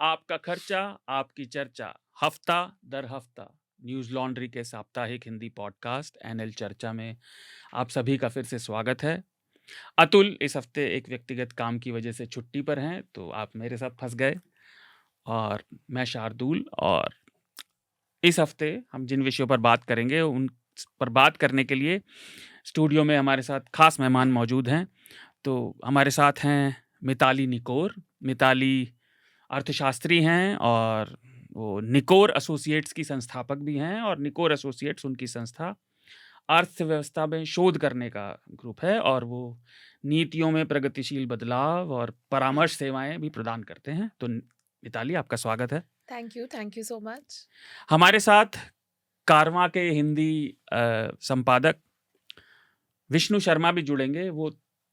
आपका खर्चा आपकी चर्चा हफ्ता दर हफ्ता न्यूज़ लॉन्ड्री के साप्ताहिक हिंदी पॉडकास्ट एनएल चर्चा में आप सभी का फिर से स्वागत है। अतुल इस हफ्ते एक व्यक्तिगत काम की वजह से छुट्टी पर हैं, तो आप मेरे साथ फंस गए और मैं शार्दुल। और इस हफ्ते हम जिन विषयों पर बात करेंगे उन पर बात करने के लिए स्टूडियो में हमारे साथ खास मेहमान मौजूद हैं। तो हमारे साथ हैं मिताली निकोर। मिताली अर्थशास्त्री हैं और वो निकोर एसोसिएट्स की संस्थापक भी हैं, और निकोर एसोसिएट्स उनकी संस्था अर्थव्यवस्था में शोध करने का ग्रुप है, और वो नीतियों में प्रगतिशील बदलाव और परामर्श सेवाएं भी प्रदान करते हैं। तो मिताली, आपका स्वागत है। Thank you so much. हमारे साथ कारवां के हिंदी संपादक विष्णु शर्मा भी जुड़ेंगे। वो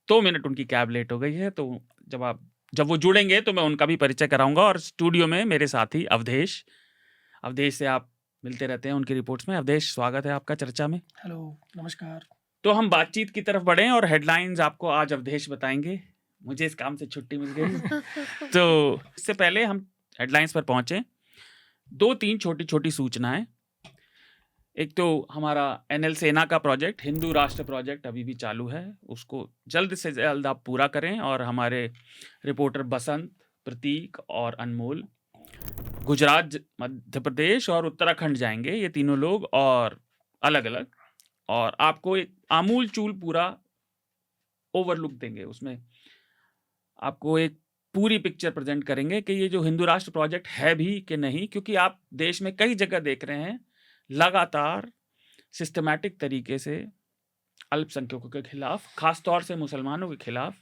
2 मिनट उनकी कैब लेट हो गई है, तो जब वो जुड़ेंगे तो मैं उनका भी परिचय कराऊंगा। और स्टूडियो में मेरे साथी अवधेश से आप मिलते रहते हैं उनकी रिपोर्ट्स में। अवधेश, स्वागत है आपका चर्चा में। हेलो, नमस्कार। तो हम बातचीत की तरफ बढ़ें और हेडलाइंस आपको आज अवधेश बताएंगे। मुझे इस काम से छुट्टी मिल गई। तो इससे पहले हम हेडलाइंस पर पहुंचे, 2-3 छोटी छोटी सूचनाएं। एक तो हमारा एनएल सेना का प्रोजेक्ट, हिंदू राष्ट्र प्रोजेक्ट, अभी भी चालू है। उसको जल्द से जल्द आप पूरा करें। और हमारे रिपोर्टर बसंत, प्रतीक और अनमोल गुजरात, मध्य प्रदेश और उत्तराखंड जाएंगे, ये तीनों लोग, और अलग अलग, और आपको एक आमूल चूल पूरा ओवरलुक देंगे। उसमें आपको एक पूरी पिक्चर प्रेजेंट करेंगे कि ये जो हिंदू राष्ट्र प्रोजेक्ट है भी कि नहीं, क्योंकि आप देश में कई जगह देख रहे हैं लगातार सिस्टमैटिक तरीके से अल्पसंख्यकों के खिलाफ, खासतौर से मुसलमानों के खिलाफ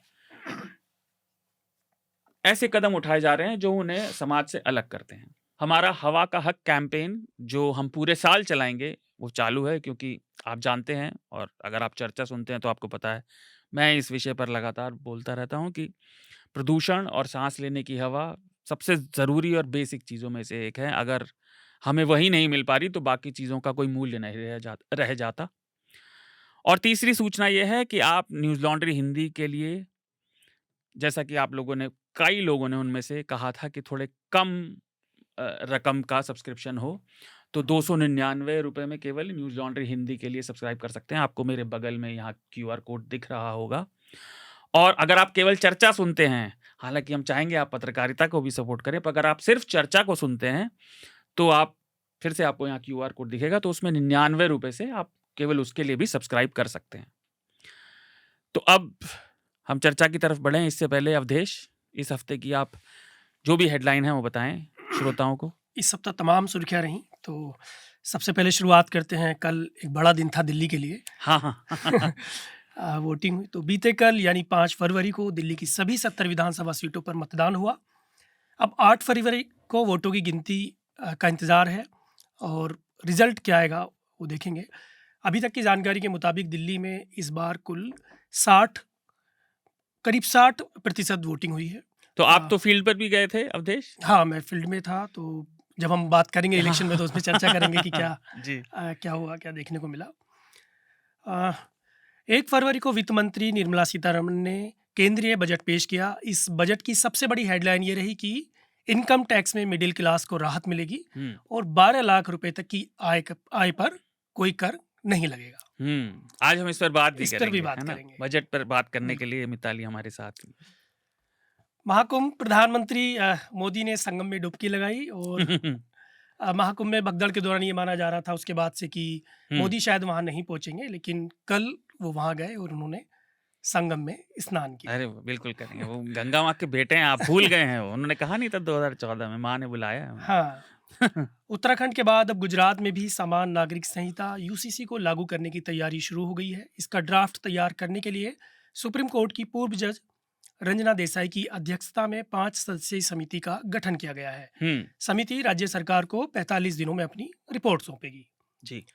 ऐसे कदम उठाए जा रहे हैं जो उन्हें समाज से अलग करते हैं। हमारा हवा का हक कैंपेन, जो हम पूरे साल चलाएंगे, वो चालू है, क्योंकि आप जानते हैं और अगर आप चर्चा सुनते हैं तो आपको पता है, मैं इस विषय पर लगातार बोलता रहता हूं कि प्रदूषण और सांस लेने की हवा सबसे ज़रूरी और बेसिक चीज़ों में से एक है। अगर हमें वही नहीं मिल पा रही तो बाकी चीज़ों का कोई मूल्य नहीं रह जाता। और तीसरी सूचना यह है कि आप न्यूज़ लॉन्ड्री हिंदी के लिए, जैसा कि आप लोगों ने, कई लोगों ने उनमें से कहा था कि थोड़े कम रकम का सब्सक्रिप्शन हो, तो 299 रुपये में केवल न्यूज़ लॉन्ड्री हिंदी के लिए सब्सक्राइब कर सकते हैं। आपको मेरे बगल में यहाँ QR कोड दिख रहा होगा। और अगर आप केवल चर्चा सुनते हैं, हालांकि हम चाहेंगे आप पत्रकारिता को भी सपोर्ट करें, पर अगर आप सिर्फ चर्चा को सुनते हैं तो आप, फिर से आपको यहाँ QR कोड दिखेगा, तो उसमें 99 रुपये से आप केवल उसके लिए भी सब्सक्राइब कर सकते हैं। तो अब हम चर्चा की तरफ बढ़ें। इससे पहले अवधेश, इस हफ्ते की आप जो भी हेडलाइन है वो बताएं श्रोताओं को। इस सप्ताह तमाम सुर्खियां रहीं, तो सबसे पहले शुरुआत करते हैं। कल एक बड़ा दिन था दिल्ली के लिए। हाँ। वोटिंग हुई। तो बीते कल यानी 5 फरवरी को दिल्ली की सभी 70 विधानसभा सीटों पर मतदान हुआ। अब 8 फरवरी को वोटों की गिनती का इंतज़ार है, और रिजल्ट क्या आएगा वो देखेंगे। अभी तक की जानकारी के मुताबिक दिल्ली में इस बार कुल करीब 60% वोटिंग हुई है। तो आप तो फील्ड पर भी गए थे अवधेश? हाँ, मैं फील्ड में था। तो जब हम बात करेंगे इलेक्शन में तो उसमें चर्चा करेंगे कि क्या जी। क्या हुआ, क्या देखने को मिला। 1 फरवरी को वित्त मंत्री निर्मला सीतारमण ने केंद्रीय बजट पेश किया। इस बजट की सबसे बड़ी हेडलाइन ये रही कि इनकम टैक्स में मिडिल क्लास को राहत मिलेगी और 12 लाख रुपए तक की आय पर कोई कर नहीं लगेगा। आज हम इस पर बात भी इस पर करेंगे, भी बात है ना? करेंगे। बजट पर बात करने के लिए मिताली हमारे साथ हैं। महाकुंभ, प्रधानमंत्री मोदी ने संगम में डुबकी लगाई, और महाकुंभ में भगदड़ के दौरान ये माना जा रहा था उसके बाद से कि मोदी शायद वहां नहीं पहुंचेंगे, लेकिन कल वो वहां गए और उन्होंने संगम में स्नान किया। अरे बिल्कुल करेंगे, वो गंगा माँ के बेटे हैं, आप भूल गए हैं? उन्होंने कहा नहीं था 2014 में माँ ने बुलाया है उन्हें। हाँ। उत्तराखंड के बाद अब गुजरात में भी समान नागरिक संहिता यूसीसी को लागू करने की तैयारी शुरू हो गई है। इसका ड्राफ्ट तैयार करने के लिए सुप्रीम कोर्ट की पूर्व जज रंजना देसाई की अध्यक्षता में 5 सदस्यीय समिति का गठन किया गया है। समिति राज्य सरकार को 45 दिनों में अपनी रिपोर्ट सौंपेगी। जी।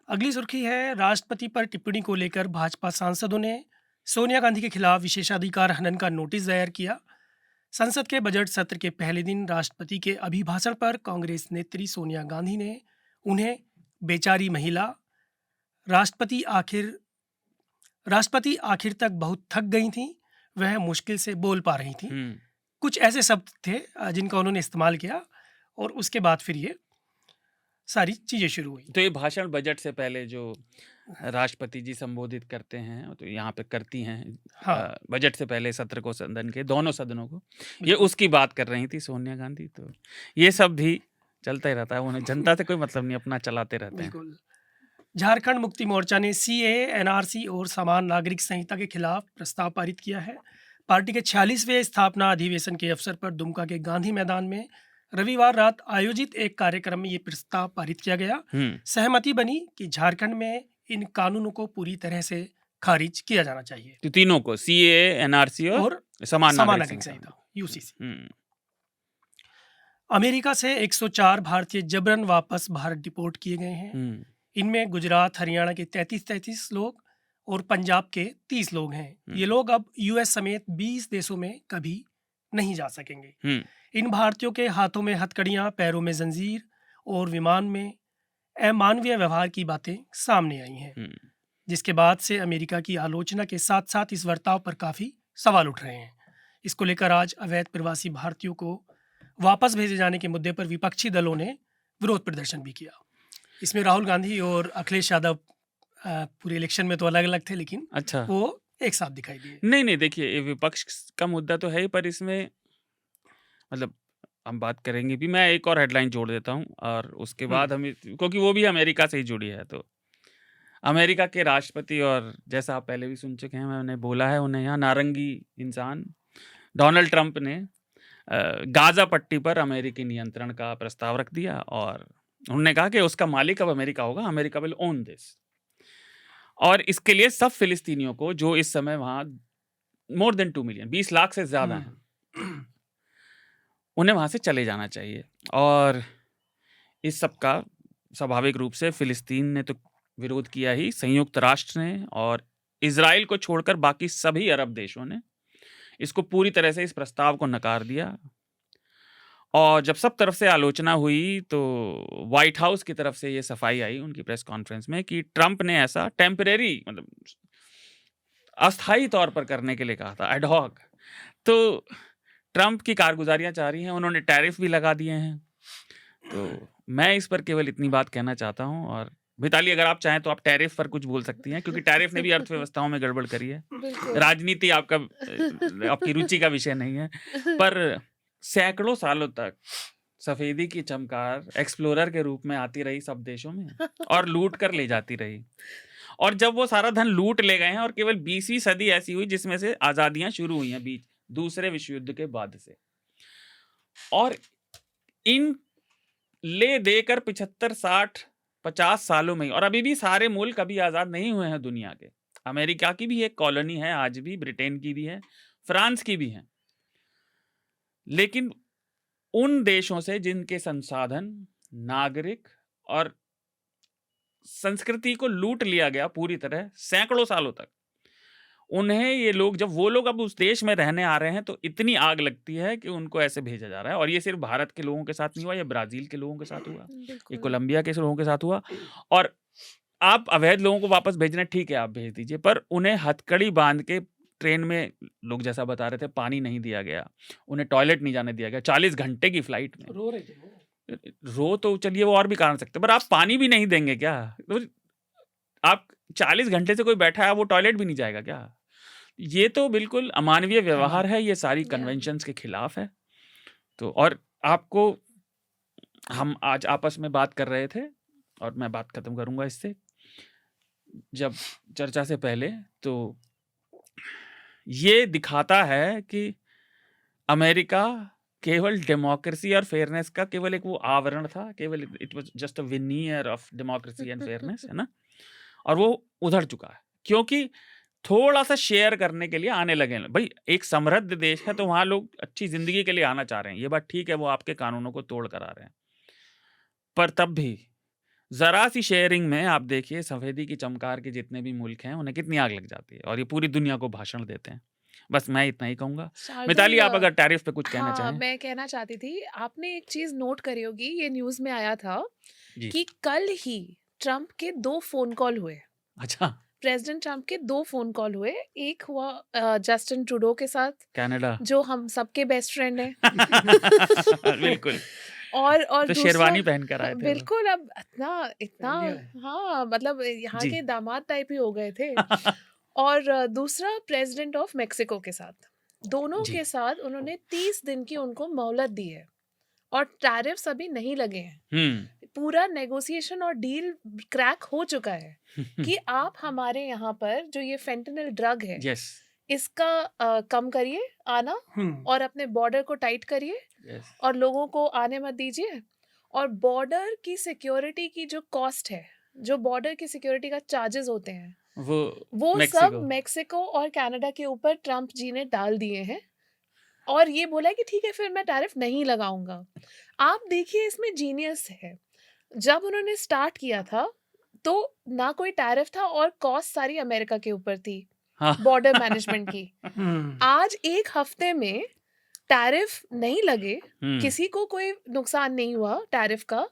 अगली सुर्खी है, राष्ट्रपति पर टिप्पणी को लेकर भाजपा सांसदों ने सोनिया गांधी के खिलाफ विशेषाधिकार हनन का नोटिस दायर किया। संसद के बजट सत्र के पहले दिन राष्ट्रपति के अभिभाषण पर कांग्रेस नेत्री सोनिया गांधी ने उन्हें बेचारी महिला, राष्ट्रपति आखिर तक बहुत थक गई थीं, वह मुश्किल से बोल पा रही थीं, कुछ ऐसे शब्द थे जिनका उन्होंने इस्तेमाल किया और उसके बाद फिर ये सारी चीज़ें शुरू हुई। तो ये भाषण बजट से पहले जो राष्ट्रपति जी संबोधित करते हैं तो यहाँ पे करती हैं हाँ, बजट से पहले सत्र को, सदन के दोनों सदनों को, ये बिल्कुल। उसकी बात कर रही थी सोनिया गांधी। तो ये सब भी चलता ही रहता है, उन्हें जनता से कोई मतलब नहीं, अपना चलाते रहते हैं। बिल्कुल। झारखंड मुक्ति मोर्चा ने सीएए, एनआरसी और समान नागरिक संहिता के खिलाफ प्रस्ताव पारित किया है। पार्टी के 46वें स्थापना अधिवेशन के अवसर पर दुमका के गांधी मैदान में रविवार रात आयोजित एक कार्यक्रम में ये प्रस्ताव पारित किया गया। सहमति बनी कि झारखंड में इन कानूनों को पूरी तरह से खारिज किया जाना चाहिए। तो तीनों को, सीएए, एनआरसी और समान नागरिक संहिता, यूसीसी। हम्म, अमेरिका से 104 भारतीय जबरन वापस भारत डिपोर्ट किए गए हैं। इनमें गुजरात, हरियाणा के 33 लोग और पंजाब के 30 लोग हैं। ये लोग अब यूएस समेत 20 देशों में कभी नहीं जा सकेंगे। इन भारतीयों के हाथों में हथकड़ियां, पैरों में जंजीर और विमान में अमानवीय व्यवहार की बातें सामने आई हैं, जिसके बाद से अमेरिका की आलोचना के साथ साथ इस बर्ताव पर काफ़ी सवाल उठ रहे हैं। इसको लेकर आज अवैध प्रवासी भारतीयों को वापस भेजे जाने के मुद्दे पर विपक्षी दलों ने विरोध प्रदर्शन भी किया। इसमें राहुल गांधी और अखिलेश यादव पूरे इलेक्शन में तो अलग अलग थे, लेकिन अच्छा, वो एक साथ दिखाई दिए। नहीं देखिए, ये विपक्ष का मुद्दा तो है ही, पर इसमें मतलब हम बात करेंगे भी। मैं एक और हेडलाइन जोड़ देता हूँ और उसके बाद हम, क्योंकि वो भी अमेरिका से ही जुड़ी है। तो अमेरिका के राष्ट्रपति, और जैसा आप पहले भी सुन चुके हैं, मैंने बोला है, उन्हें यहाँ नारंगी इंसान डोनाल्ड ट्रंप ने गाजा पट्टी पर अमेरिकी नियंत्रण का प्रस्ताव रख दिया और उन्होंने कहा कि उसका मालिक अब अमेरिका होगा, अमेरिका विल ओन दिस। और इसके लिए सब फिलिस्तीनियों को, जो इस समय वहाँ मोर देन 2 मिलियन, 20 लाख से ज़्यादा हैं, उन्हें वहाँ से चले जाना चाहिए। और इस सब का स्वाभाविक रूप से फिलिस्तीन ने तो विरोध किया ही, संयुक्त राष्ट्र ने और इजराइल को छोड़कर बाकी सभी अरब देशों ने इसको पूरी तरह से, इस प्रस्ताव को नकार दिया। और जब सब तरफ से आलोचना हुई तो व्हाइट हाउस की तरफ से ये सफाई आई उनकी प्रेस कॉन्फ्रेंस में कि ट्रंप ने ऐसा टेम्परेरी, मतलब अस्थायी तौर पर करने के लिए कहा था, एडहॉक। तो ट्रंप की कारगुजारियां जा रही हैं, उन्होंने टैरिफ भी लगा दिए हैं। तो मैं इस पर केवल इतनी बात कहना चाहता हूं। और मिताली, अगर आप चाहें तो आप टैरिफ पर कुछ बोल सकती हैं, क्योंकि टैरिफ ने भी अर्थव्यवस्थाओं में गड़बड़ करी है। राजनीति आपकी रुचि का विषय नहीं है, पर सैकड़ों सालों तक सफेदी की चमकार एक्सप्लोरर के रूप में आती रही सब देशों में और लूट कर ले जाती रही। और जब वो सारा धन लूट ले गए हैं, और केवल 20वीं सदी ऐसी हुई जिसमें से आजादियां शुरू हुई हैं बीच दूसरे विश्व युद्ध के बाद से, और इन ले देकर 75, 60, 50 सालों में, और अभी भी सारे मुल्क अभी आजाद नहीं हुए हैं दुनिया के। अमेरिका की भी एक कॉलोनी है आज भी, ब्रिटेन की भी है, फ्रांस की भी है। लेकिन उन देशों से जिनके संसाधन, नागरिक और संस्कृति को लूट लिया गया पूरी तरह सैकड़ों सालों तक, उन्हें ये लोग, जब वो लोग अब उस देश में रहने आ रहे हैं, तो इतनी आग लगती है कि उनको ऐसे भेजा जा रहा है। और ये सिर्फ भारत के लोगों के साथ नहीं हुआ, ये ब्राजील के लोगों के साथ हुआ, ये कोलंबिया के लोगों के साथ हुआ। और आप अवैध लोगों को वापस भेजना, ठीक है, आप भेज दीजिए, पर उन्हें हथकड़ी बांध के ट्रेन में, लोग जैसा बता रहे थे, पानी नहीं दिया गया, उन्हें टॉयलेट नहीं जाने दिया गया, 40 घंटे की फ्लाइट में रो रहे थे। रो तो चलिए, वो और भी कारण सकते, पर आप पानी भी नहीं देंगे क्या? तो आप 40 घंटे से कोई बैठा है, वो टॉयलेट भी नहीं जाएगा क्या? ये तो बिल्कुल अमानवीय व्यवहार है, ये सारी कन्वेंशंस के खिलाफ है। तो और आपको, हम आज आपस में बात कर रहे थे और मैं बात खत्म करूंगा इससे, जब चर्चा से पहले, तो ये दिखाता है कि अमेरिका केवल डेमोक्रेसी और फेयरनेस का केवल एक वो आवरण था, केवल it was just a veneer of democracy and fairness, है ना, और वो उधर चुका है, क्योंकि थोड़ा सा शेयर करने के लिए आने लगे। भाई, एक समृद्ध देश है तो वहां लोग अच्छी जिंदगी के लिए आना चाह रहे हैं, ये बात ठीक है, वो आपके कानूनों को तोड़ कर आ रहे हैं, पर तब भी जरा सी शेयरिंग में आप देखिए, सफेदी की चमकार के जितने भी मुल्क हैं, उन्हें कितनी आग लग जाती है, और ये पूरी दुनिया को भाषण देते हैं। बस मैं इतना ही कहूंगा। मिताली, आप अगर टैरिफ पे कुछ कहना हाँ, चाहें। मैं कहना चाहती थी, आपने एक चीज नोट करी होगी, ये न्यूज में आया था जी। कि कल ही ट्रंप के 2 फोन कॉल हुए। अच्छा, प्रेसिडेंट ट्रम्प के 2 फ़ोन कॉल हुए। एक हुआ जस्टिन ट्रूडो के साथ, कनाडा। जो हम सबके बेस्ट फ्रेंड हैं। बिल्कुल। और तो दूसरा शेरवानी पहन कर आए थे वो। बिल्कुल, अब इतना इंडिया है। हाँ, मतलब यहाँ जी। के दामाद टाइप ही हो गए थे। और दूसरा प्रेसिडेंट ऑफ मेक्सिको के साथ। दोनों जी। के साथ उन्होंने 30 दिन की उनको मोहलत दी है और टैरिफ्स अभी नहीं लगे हैं। पूरा नेगोशिएशन और डील क्रैक हो चुका है कि आप हमारे यहाँ पर जो ये फेंटेनिल ड्रग है यस इसका कम करिए आना, और अपने बॉर्डर को टाइट करिए यस और लोगों को आने मत दीजिए। और बॉर्डर की सिक्योरिटी की जो कॉस्ट है, जो बॉर्डर की सिक्योरिटी का चार्जेस होते हैं, वो सब मेक्सिको। मेक्सिको और कनाडा के ऊपर ट्रम्प जी ने डाल दिए हैं और ये बोला है कि ठीक है फिर मैं टैरिफ नहीं लगाऊंगा। आप देखिए इसमें जीनियस है, जब उन्होंने स्टार्ट किया था तो ना कोई टैरिफ था और कॉस्ट सारी अमेरिका के ऊपर थी हाँ। बॉर्डर मैनेजमेंट की। आज 1 हफ्ते में टैरिफ नहीं लगे, किसी को कोई नुकसान नहीं हुआ टैरिफ का,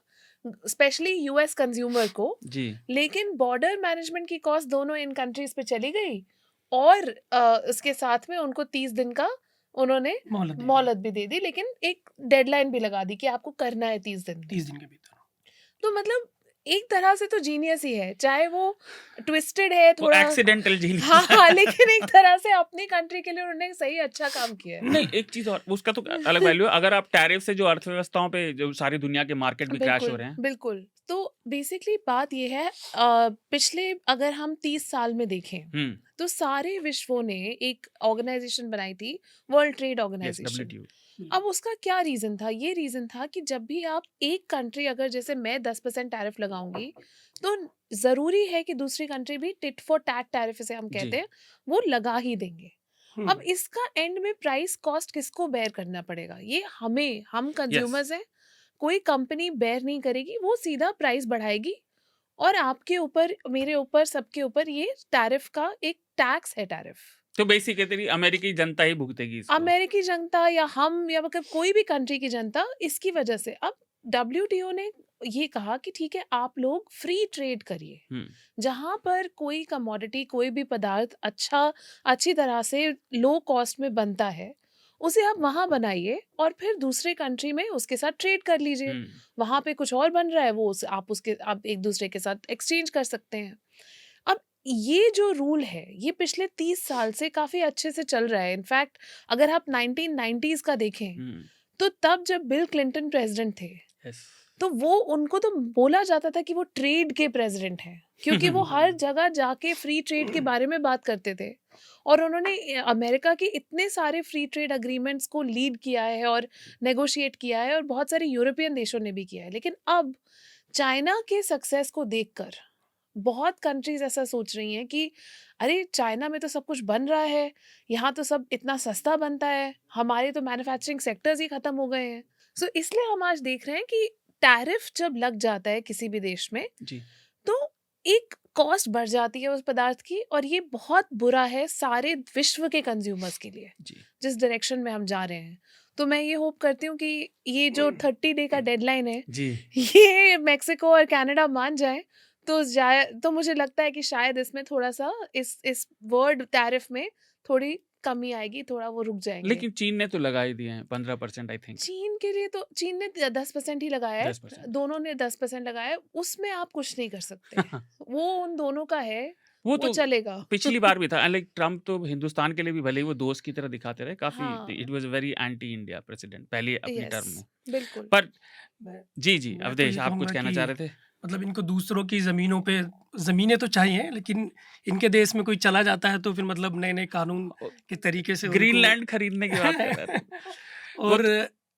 स्पेशली यूएस कंज्यूमर को, जी। लेकिन बॉर्डर मैनेजमेंट की कॉस्ट दोनों इन कंट्रीज पे चली गई और उसके साथ में उनको 30 दिन का उन्होंने मोहलत भी दे दी, लेकिन एक डेडलाइन भी लगा दी कि आपको करना है 30 दिन में। 30 दिन के भीतर। तो मतलब एक तरह से तो जीनियस ही है, चाहे वो ट्विस्टेड है वो थोड़ा, एक्सीडेंटल जीनियस। हाँ, लेकिन एक तरह से अपनी कंट्री के लिए उन्होंने सही अच्छा काम किया है। नहीं, एक चीज और, उसका तो अलग वैल्यू है। अगर आप टैरिफ से जो अर्थव्यवस्थाओं पे जो सारी दुनिया के मार्केट भी क्रैश हो रहे हैं। बिल्कुल। तो बेसिकली बात ये है, पिछले अगर हम 30 साल में देखें तो सारे विश्वों ने एक ऑर्गेनाइजेशन बनाई थी, world trade yes, organisation. WTO। अब उसका क्या रीजन था? ये रीजन था कि जब भी आप एक कंट्री, अगर जैसे मैं 10% टैरिफ लगाऊंगी, तो जरूरी है कि दूसरी कंट्री भी टिट फॉर टैट टैरिफ से हम कहते हैं, वो लगा ही देंगे। अब इसका एंड में प्राइस कॉस्ट किसको बेयर करना पड़ेगा? ये हमें, हम कंज्यूमर्स हैं। कोई कंपनी बेयर नहीं करेगी, वो सीधा प्राइस बढ़ाएगी और आपके ऊपर, मेरे ऊपर, सबके ऊपर ये टैरिफ का एक टैक्स है। टैरिफ तो बेसिकली अमेरिकी जनता ही भुगतेगी इसको। अमेरिकी जनता या हम या मतलब कोई भी कंट्री की जनता, इसकी वजह से। अब WTO ने ये कहा कि ठीक है, आप लोग फ्री ट्रेड करिए, जहां पर कोई कमोडिटी, कोई भी पदार्थ अच्छी तरह से लो कॉस्ट में बनता है, उसे आप वहां बनाइए और फिर दूसरे कंट्री में उसके साथ ट्रेड कर लीजिए। वहां पे कुछ और बन रहा है, वो आप एक दूसरे के साथ एक्सचेंज कर सकते हैं। अब ये जो रूल है, ये पिछले 30 साल से काफी अच्छे से चल रहा है। इनफैक्ट अगर आप 1990s का देखें, तो तब जब बिल क्लिंटन प्रेसिडेंट थे, तो वो, उनको तो बोला जाता था कि वो ट्रेड के प्रेसिडेंट हैं, क्योंकि वो हर जगह जाके फ्री ट्रेड के बारे में बात करते थे। और उन्होंने अमेरिका के इतने सारे फ्री ट्रेड अग्रीमेंट्स को लीड किया है और नेगोशिएट किया है, और बहुत सारे यूरोपियन देशों ने भी किया है। लेकिन अब चाइना के सक्सेस को देखकर बहुत कंट्रीज ऐसा सोच रही हैं कि अरे, चाइना में तो सब कुछ बन रहा है, यहाँ तो सब इतना सस्ता बनता है, हमारे तो मैन्युफैक्चरिंग सेक्टर्स ही खत्म हो गए हैं। सो इसलिए हम आज देख रहे हैं कि टैरिफ जब लग जाता है किसी भी देश में, तो एक कॉस्ट बढ़ जाती है उस पदार्थ की, और ये बहुत बुरा है सारे विश्व के कंज्यूमर्स के लिए, जिस डायरेक्शन में हम जा रहे हैं। तो मैं ये होप करती हूँ कि ये जो 30 डे का डेडलाइन है, ये मेक्सिको और कनाडा मान जाए तो मुझे लगता है कि शायद इसमें थोड़ा सा इस वर्ड टैरिफ में थोड़ी कमी आएगी, थोड़ा वो रुक जाएंगे। लेकिन चीन ने तो लगा ही दिए हैं 15%, आई थिंक। चीन के लिए तो चीन ने 10% ही लगाया है, 10%। दोनों ने 10% लगाया है, उसमें आप कुछ नहीं कर सकते। वो उन दोनों का है, वो तो चलेगा। पिछली बार भी था। लाइक ट्रम्प तो हिंदुस्तान के लिए भी भले ही वो दोस्त की तरह दिखाते रहे, काफी हाँ। It was very anti India president पहले अपनी टर्म में। बिल्कुल। पर जी मैं तो अवधेश, ये आप कुछ कहूंगा कहना कि चाह रहे थे? मतलब इनको दूसरों की ज़मीनों पे ज़मीनें तो चाहिए, लेकिन इनके देश में कोई चला जाता है तो फिर मतलब नए नए कानून के तरीके से ग्रीनलैंड खरीदने की बात कर रहे थे। और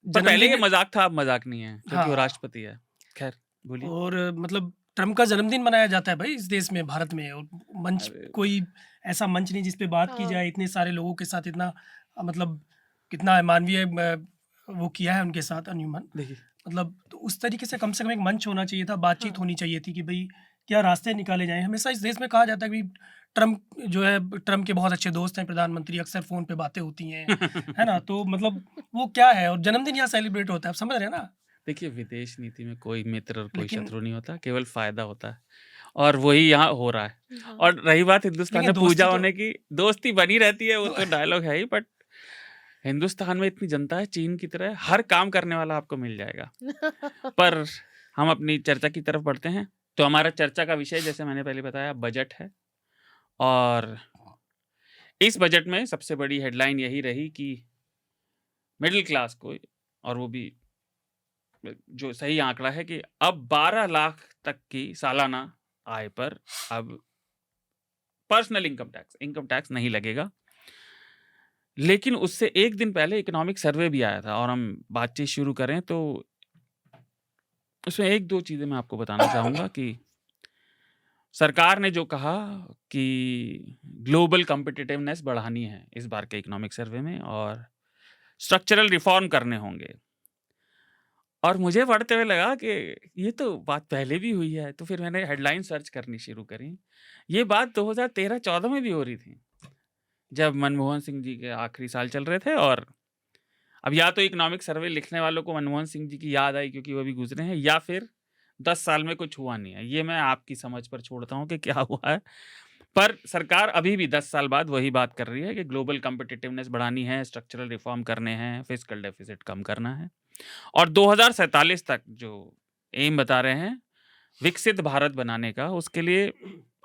पर पहले ये मजाक था, अब मजाक नहीं है, क्योंकि वो हाँ। राष्ट्रपति है। खैर बोलिए। और मतलब ट्रम्प का जन्मदिन मनाया जाता है भाई इस देश में, भारत में, और मंच, कोई ऐसा मंच नहीं जिस पे बात की जाए। इतने सारे लोगों के साथ इतना मतलब कितना मानवीय वो किया है उनके साथ, अनह्यूमन। देखिए, मतलब तो उस तरीके से कम एक मंच होना चाहिए था, बातचीत होनी चाहिए थी कि भाई क्या रास्ते निकाले जाएं। हमेशा इस देश में कहा जाता है कि ट्रम्प जो है, ट्रम्प के बहुत अच्छे दोस्त हैं प्रधानमंत्री, अक्सर फ़ोन पे बातें होती हैं, है ना। तो मतलब वो क्या है, और जन्मदिन यहाँ सेलिब्रेट होता है, आप समझ रहे हैं ना। देखिए, विदेश नीति में कोई मित्र और कोई शत्रु नहीं होता, केवल फायदा होता है। और वही यहाँ हो रहा है। हाँ। और रही बात हिंदुस्तान लेकिन में पूजा दोस्ती तो होने की, दोस्ती बनी रहती है, वो दो- तो डायलॉग है ही, बट हिंदुस्तान में इतनी जनता है, चीन की तरह हर काम करने वाला आपको मिल जाएगा। पर हम अपनी चर्चा की तरफ बढ़ते हैं। तो हमारा चर्चा का विषय, जैसे मैंने पहले बताया, बजट है। और इस बजट में सबसे बड़ी हेडलाइन यही रही कि मिडिल क्लास को, और वो भी जो सही आंकड़ा है कि अब 12 लाख तक की सालाना आय पर अब पर्सनल इनकम टैक्स नहीं लगेगा। लेकिन उससे एक दिन पहले इकोनॉमिक सर्वे भी आया था, और हम बातचीत शुरू करें तो उसमें एक दो चीज़ें मैं आपको बताना चाहूँगा कि सरकार ने जो कहा कि ग्लोबल कॉम्पिटिटिवनेस बढ़ानी है इस बार के इकोनॉमिक सर्वे में, और स्ट्रक्चरल रिफॉर्म करने होंगे। और मुझे पढ़ते हुए लगा कि ये तो बात पहले भी हुई है, तो फिर मैंने हेडलाइन सर्च करनी शुरू करी। ये बात 2013-14 में भी हो रही थी, जब मनमोहन सिंह जी के आखिरी साल चल रहे थे। और अब या तो इकोनॉमिक सर्वे लिखने वालों को मनमोहन सिंह जी की याद आई क्योंकि वो भी गुजरे हैं, या फिर 10 साल में कुछ हुआ नहीं है। ये मैं आपकी समझ पर छोड़ता हूँ कि क्या हुआ है। पर सरकार अभी भी 10 साल बाद वही बात कर रही है कि ग्लोबल कॉम्पिटिटिवनेस बढ़ानी है, स्ट्रक्चरल रिफॉर्म करने हैं, फिस्कल डेफिसिट कम करना है, और 2047 तक जो एम बता रहे हैं विकसित भारत बनाने का, उसके लिए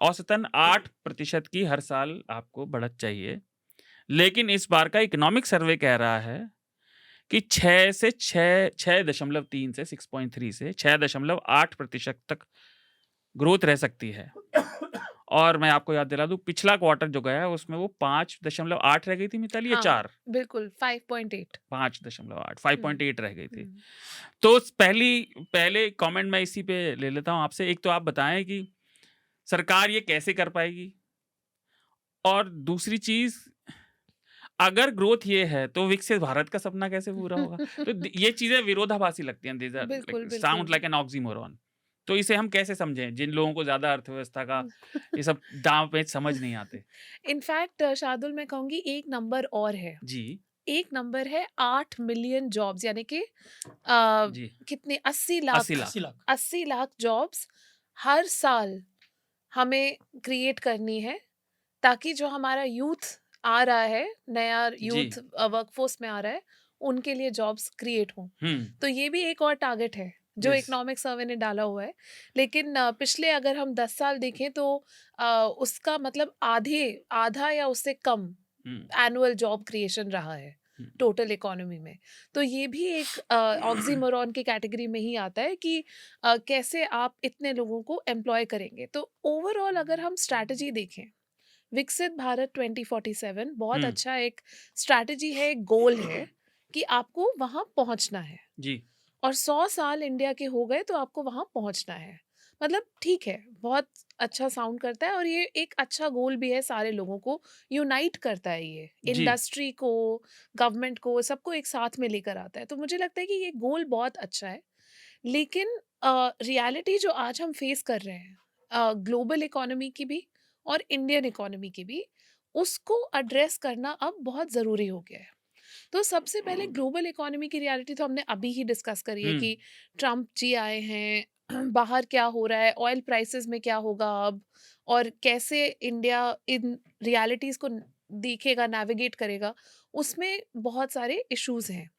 औसतन 8% की हर साल आपको बढ़त चाहिए। लेकिन इस बार का इकोनॉमिक सर्वे कह रहा है कि 6.3 से 6.3 से 6.8% तक ग्रोथ रह सकती है। और मैं आपको याद दिला दूं, पिछला क्वार्टर जो गया है उसमें वो 5.8 रह गई थी मिताली, या हाँ, 4? बिल्कुल 5.8। 5.8 5.8 रह गई थी। हम्म। तो पहले कमेंट मैं इसी पे ले लेता हूं आपसे। एक तो आप बताएं कि सरकार ये कैसे कर पाएगी, और दूसरी चीज, अगर ग्रोथ ये है तो विकसित भारत का सपना कैसे पूरा होगा? तो ये चीजें विरोधाभासी लगती हैं, दीज आर बिल्कुल साउंड बिल्कुल। Like an oxymoron. तो इसे हम कैसे समझें, जिन लोगों को ज्यादा अर्थव्यवस्था का ये सब दांव पेच समझ नहीं आते? इनफैक्ट शार्दुल, मैं कहूंगी एक नंबर और है। जी। एक नंबर है 8 मिलियन जॉब्स, यानी कि जी। कितने 80 80 80 लाख लाख जॉब्स हर साल हमें क्रिएट करनी है, ताकि जो हमारा यूथ आ रहा है, नया जी। यूथ वर्कफोर्स में आ रहा है, उनके लिए जॉब्स क्रिएट हों। तो ये भी एक और टारगेट है जो Yes. इकोनॉमिक सर्वे ने डाला हुआ है। लेकिन पिछले अगर हम 10 साल देखें तो उसका मतलब आधा या उससे कम एनुअल जॉब क्रिएशन रहा है टोटल इकोनॉमी में। तो ये भी एक ऑक्सीमोरॉन की कैटेगरी में ही आता है कि कैसे आप इतने लोगों को एम्प्लॉय करेंगे। तो ओवरऑल अगर हम स्ट्रैटेजी देखें, विकसित भारत 2047 बहुत अच्छा एक स्ट्रैटेजी है, एक गोल है कि आपको वहां पहुंचना है। जी। और 100 साल इंडिया के हो गए तो आपको वहां पहुंचना है। मतलब ठीक है, बहुत अच्छा साउंड करता है, और ये एक अच्छा गोल भी है, सारे लोगों को यूनाइट करता है, ये जी। इंडस्ट्री को, गवर्नमेंट को, सबको एक साथ में लेकर आता है। तो मुझे लगता है कि ये गोल बहुत अच्छा है। लेकिन रियलिटी जो आज हम फेस कर रहे हैं, ग्लोबल इकोनॉमी की भी और इंडियन इकोनॉमी की भी, उसको एड्रेस करना अब बहुत ज़रूरी हो गया है। तो सबसे पहले ग्लोबल इकोनॉमी की रियलिटी तो हमने अभी ही डिस्कस करी है कि ट्रम्प जी आए हैं, बाहर क्या हो रहा है, ऑयल प्राइसेस में क्या होगा अब, और कैसे इंडिया इन रियलिटीज़ को देखेगा, नेविगेट करेगा, उसमें बहुत सारे इश्यूज हैं।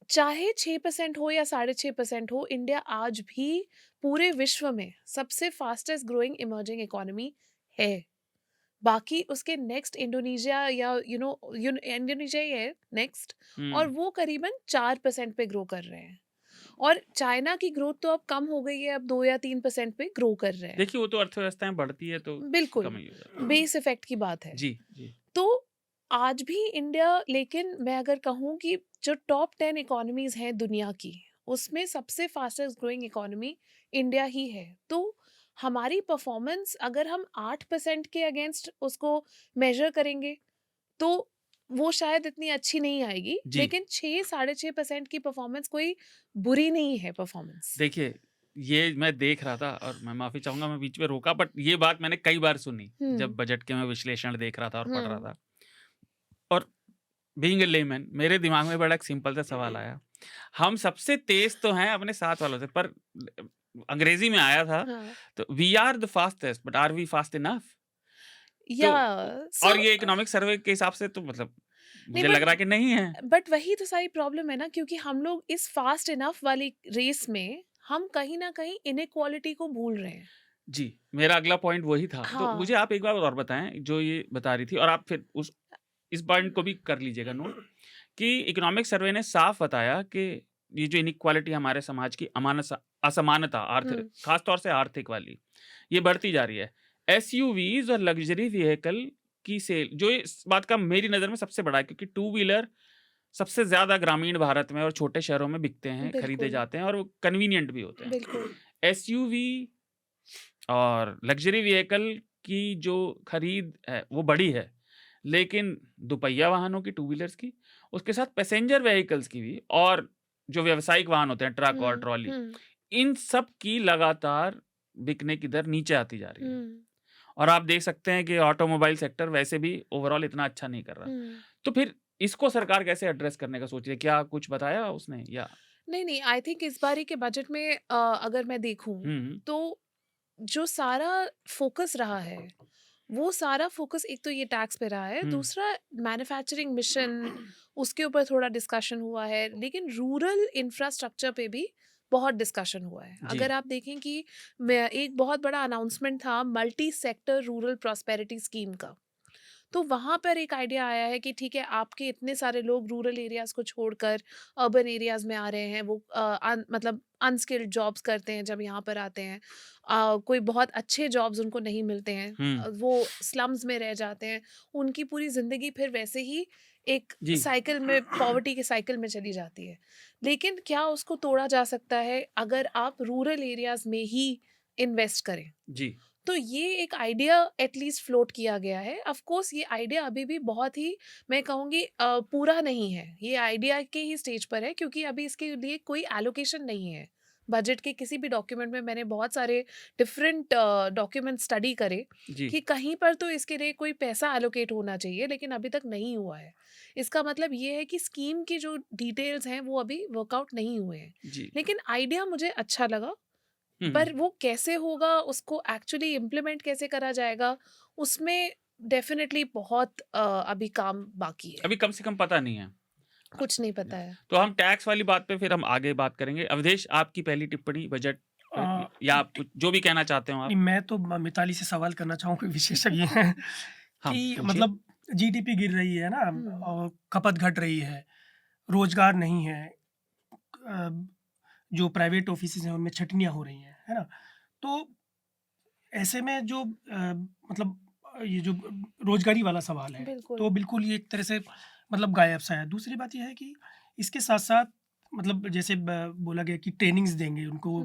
चाहे 6% हो या 6.5% हो, इंडिया आज भी पूरे विश्व में सबसे फास्टेस्ट ग्रोइंग इमर्जिंग इकोनॉमी है। बाकी उसके नेक्स्ट इंडोनेशिया, या इंडोनेशिया ही है नेक्स्ट, और वो करीबन 4% पे ग्रो कर रहे हैं। और चाइना की ग्रोथ तो अब कम हो गई है, अब 2 या 3% पे ग्रो कर रहे हैं। देखिए, वो तो अर्थव्यवस्थाएं बढ़ती है तो बिल्कुल कम ही हो जाता है। बेस इफेक्ट की बात है। जी। जी। तो आज भी इंडिया, लेकिन मैं अगर कहूँ कि जो टॉप 10 इकोनॉमीज हैं दुनिया की, उसमें सबसे फास्टेस्ट ग्रोइंग इकोनॉमी इंडिया ही है। तो हमारी परफॉर्मेंस अगर हम 8% के अगेंस्ट उसको मेजर करेंगे तो वो शायद इतनी अच्छी नहीं आएगी। जी। लेकिन 6-6.5% की परफॉर्मेंस कोई बुरी नहीं है परफॉर्मेंस। देखिए, ये मैं देख रहा था, और मैं माफी चाहूंगा मैं बीच में रोका, बट ये बात मैंने कई बार सुनी जब बजट के मैं विश्लेषण देख रहा था और पढ़ रहा था। और बीइंग ए लेमैन, मेरे दिमाग में बड़ा एक सिंपल सा सवाल आया। हम सबसे तेज तो हैं अपने साथ वालों से, पर अंग्रेजी में आया था, हाँ, तो we are the fastest but are we fast enough? या तो और ये इकोनॉमिक सर्वे के हिसाब से तो मतलब नहीं मुझे लग रहा है कि नहीं है। बट वही तो सारी प्रॉब्लम है ना, क्योंकि हम लोग इस फास्ट इनफ वाली रेस में हम कहीं ना कहीं इनइक्वालिटी को भूल रहे हैं। जी, मेरा अगला पॉइंट वही था। तो हाँ, मुझे आप एक बार और बताएं जो ये बता रही थी, और आप फिर उस इस पॉइंट को भी कर लीजिएगा नोट, कि इकोनॉमिक सर्वे ने साफ बताया कि ये जो इनइक्वालिटी हमारे समाज की असमानता आर्थिक, खास तौर से आर्थिक वाली, ये बढ़ती जा रही है। एसयूवीज और लग्जरी व्हीकल की सेल, जो इस बात का मेरी नज़र में सबसे बड़ा है, क्योंकि टू व्हीलर सबसे ज़्यादा ग्रामीण भारत में और छोटे शहरों में बिकते हैं, खरीदे बिल्कुल जाते हैं और वो कन्वीनियंट भी होते हैं। बिल्कुल एसयूवी और लग्जरी व्हीकल की जो खरीद है वो बड़ी है, लेकिन दोपहिया वाहनों की, टू व्हीलर्स की, उसके साथ पैसेंजर व्हीकल्स की भी, और जो व्यावसायिक वाहन होते हैं, ट्रक और ट्रॉली, इन सब की लगातार बिकने की दर नीचे आती जा रही है। और आप देख सकते हैं कि ऑटोमोबाइल सेक्टर वैसे भी ओवरऑल इतना अच्छा नहीं कर रहा। तो फिर इसको सरकार कैसे एड्रेस करने का सोच रही है? क्या कुछ बताया उसने या? नहीं, आई थिंक इस बारी के बजट में अगर मैं देखूं तो जो सारा फोकस रहा है, वो सारा फोकस एक तो ये टैक्स पे रहा है, दूसरा मैन्युफैक्चरिंग मिशन, उसके ऊपर थोड़ा डिस्कशन हुआ है, लेकिन रूरल इंफ्रास्ट्रक्चर पे भी बहुत डिस्कशन हुआ है। जी। अगर आप देखें कि एक बहुत बड़ा अनाउंसमेंट था multi sector rural prosperity scheme का, तो वहाँ पर एक आइडिया आया है कि ठीक है, आपके इतने सारे लोग रूरल एरियाज को छोड़कर अर्बन एरियाज में आ रहे हैं, वो मतलब अनस्किल्ड जॉब्स करते हैं, जब यहाँ पर आते हैं कोई बहुत अच्छे जॉब्स उनको नहीं मिलते हैं, वो स्लम्स में रह जाते हैं, उनकी पूरी ज़िंदगी फिर वैसे ही एक जी। साइकिल में, पॉवर्टी के साइकिल में चली जाती है। लेकिन क्या उसको तोड़ा जा सकता है अगर आप रूरल एरियाज में ही इन्वेस्ट करें? जी। तो ये एक आइडिया एटलीस्ट फ्लोट किया गया है। ऑफ कोर्स ये आइडिया अभी भी बहुत ही, मैं कहूँगी पूरा नहीं है, ये आइडिया के ही स्टेज पर है, क्योंकि अभी इसके लिए कोई एलोकेशन नहीं है बजट के किसी भी डॉक्यूमेंट में। मैंने बहुत सारे डिफरेंट डॉक्यूमेंट स्टडी करे कि कहीं पर तो इसके लिए कोई पैसा एलोकेट होना चाहिए, लेकिन अभी तक नहीं हुआ है। इसका मतलब ये है कि स्कीम की जो डिटेल्स हैं वो अभी वर्कआउट नहीं हुए हैं, लेकिन आइडिया मुझे अच्छा लगा। पर वो कैसे होगा, उसको एक्चुअली इम्प्लीमेंट कैसे करा जाएगा, उसमें डेफिनेटली बहुत अभी काम बाकी है, अभी कम से कम पता नहीं है, कुछ नहीं पता है। तो हम टैक्स वाली बात पे फिर हम आगे बात करेंगे। अवधेश, आपकी पहली टिप्पणी बजट आ, या आप कुछ जो भी कहना चाहते हो आप? मैं तो मिताली से सवाल करना चाहूँगा, विशेषज्ञ हैं कि मतलब जीडीपी गिर रही है ना, और खपत घट रही है, रोजगार नहीं है, जो प्राइवेट ऑफिसेज हैं उनमें छटनियाँ हो रही हैं, है ना। तो ऐसे में जो मतलब ये जो रोजगारी वाला सवाल है, तो बिल्कुल ये एक तरह से मतलब गायब सा है। दूसरी बात ये है कि इसके साथ साथ मतलब जैसे बोला गया कि ट्रेनिंग्स देंगे उनको,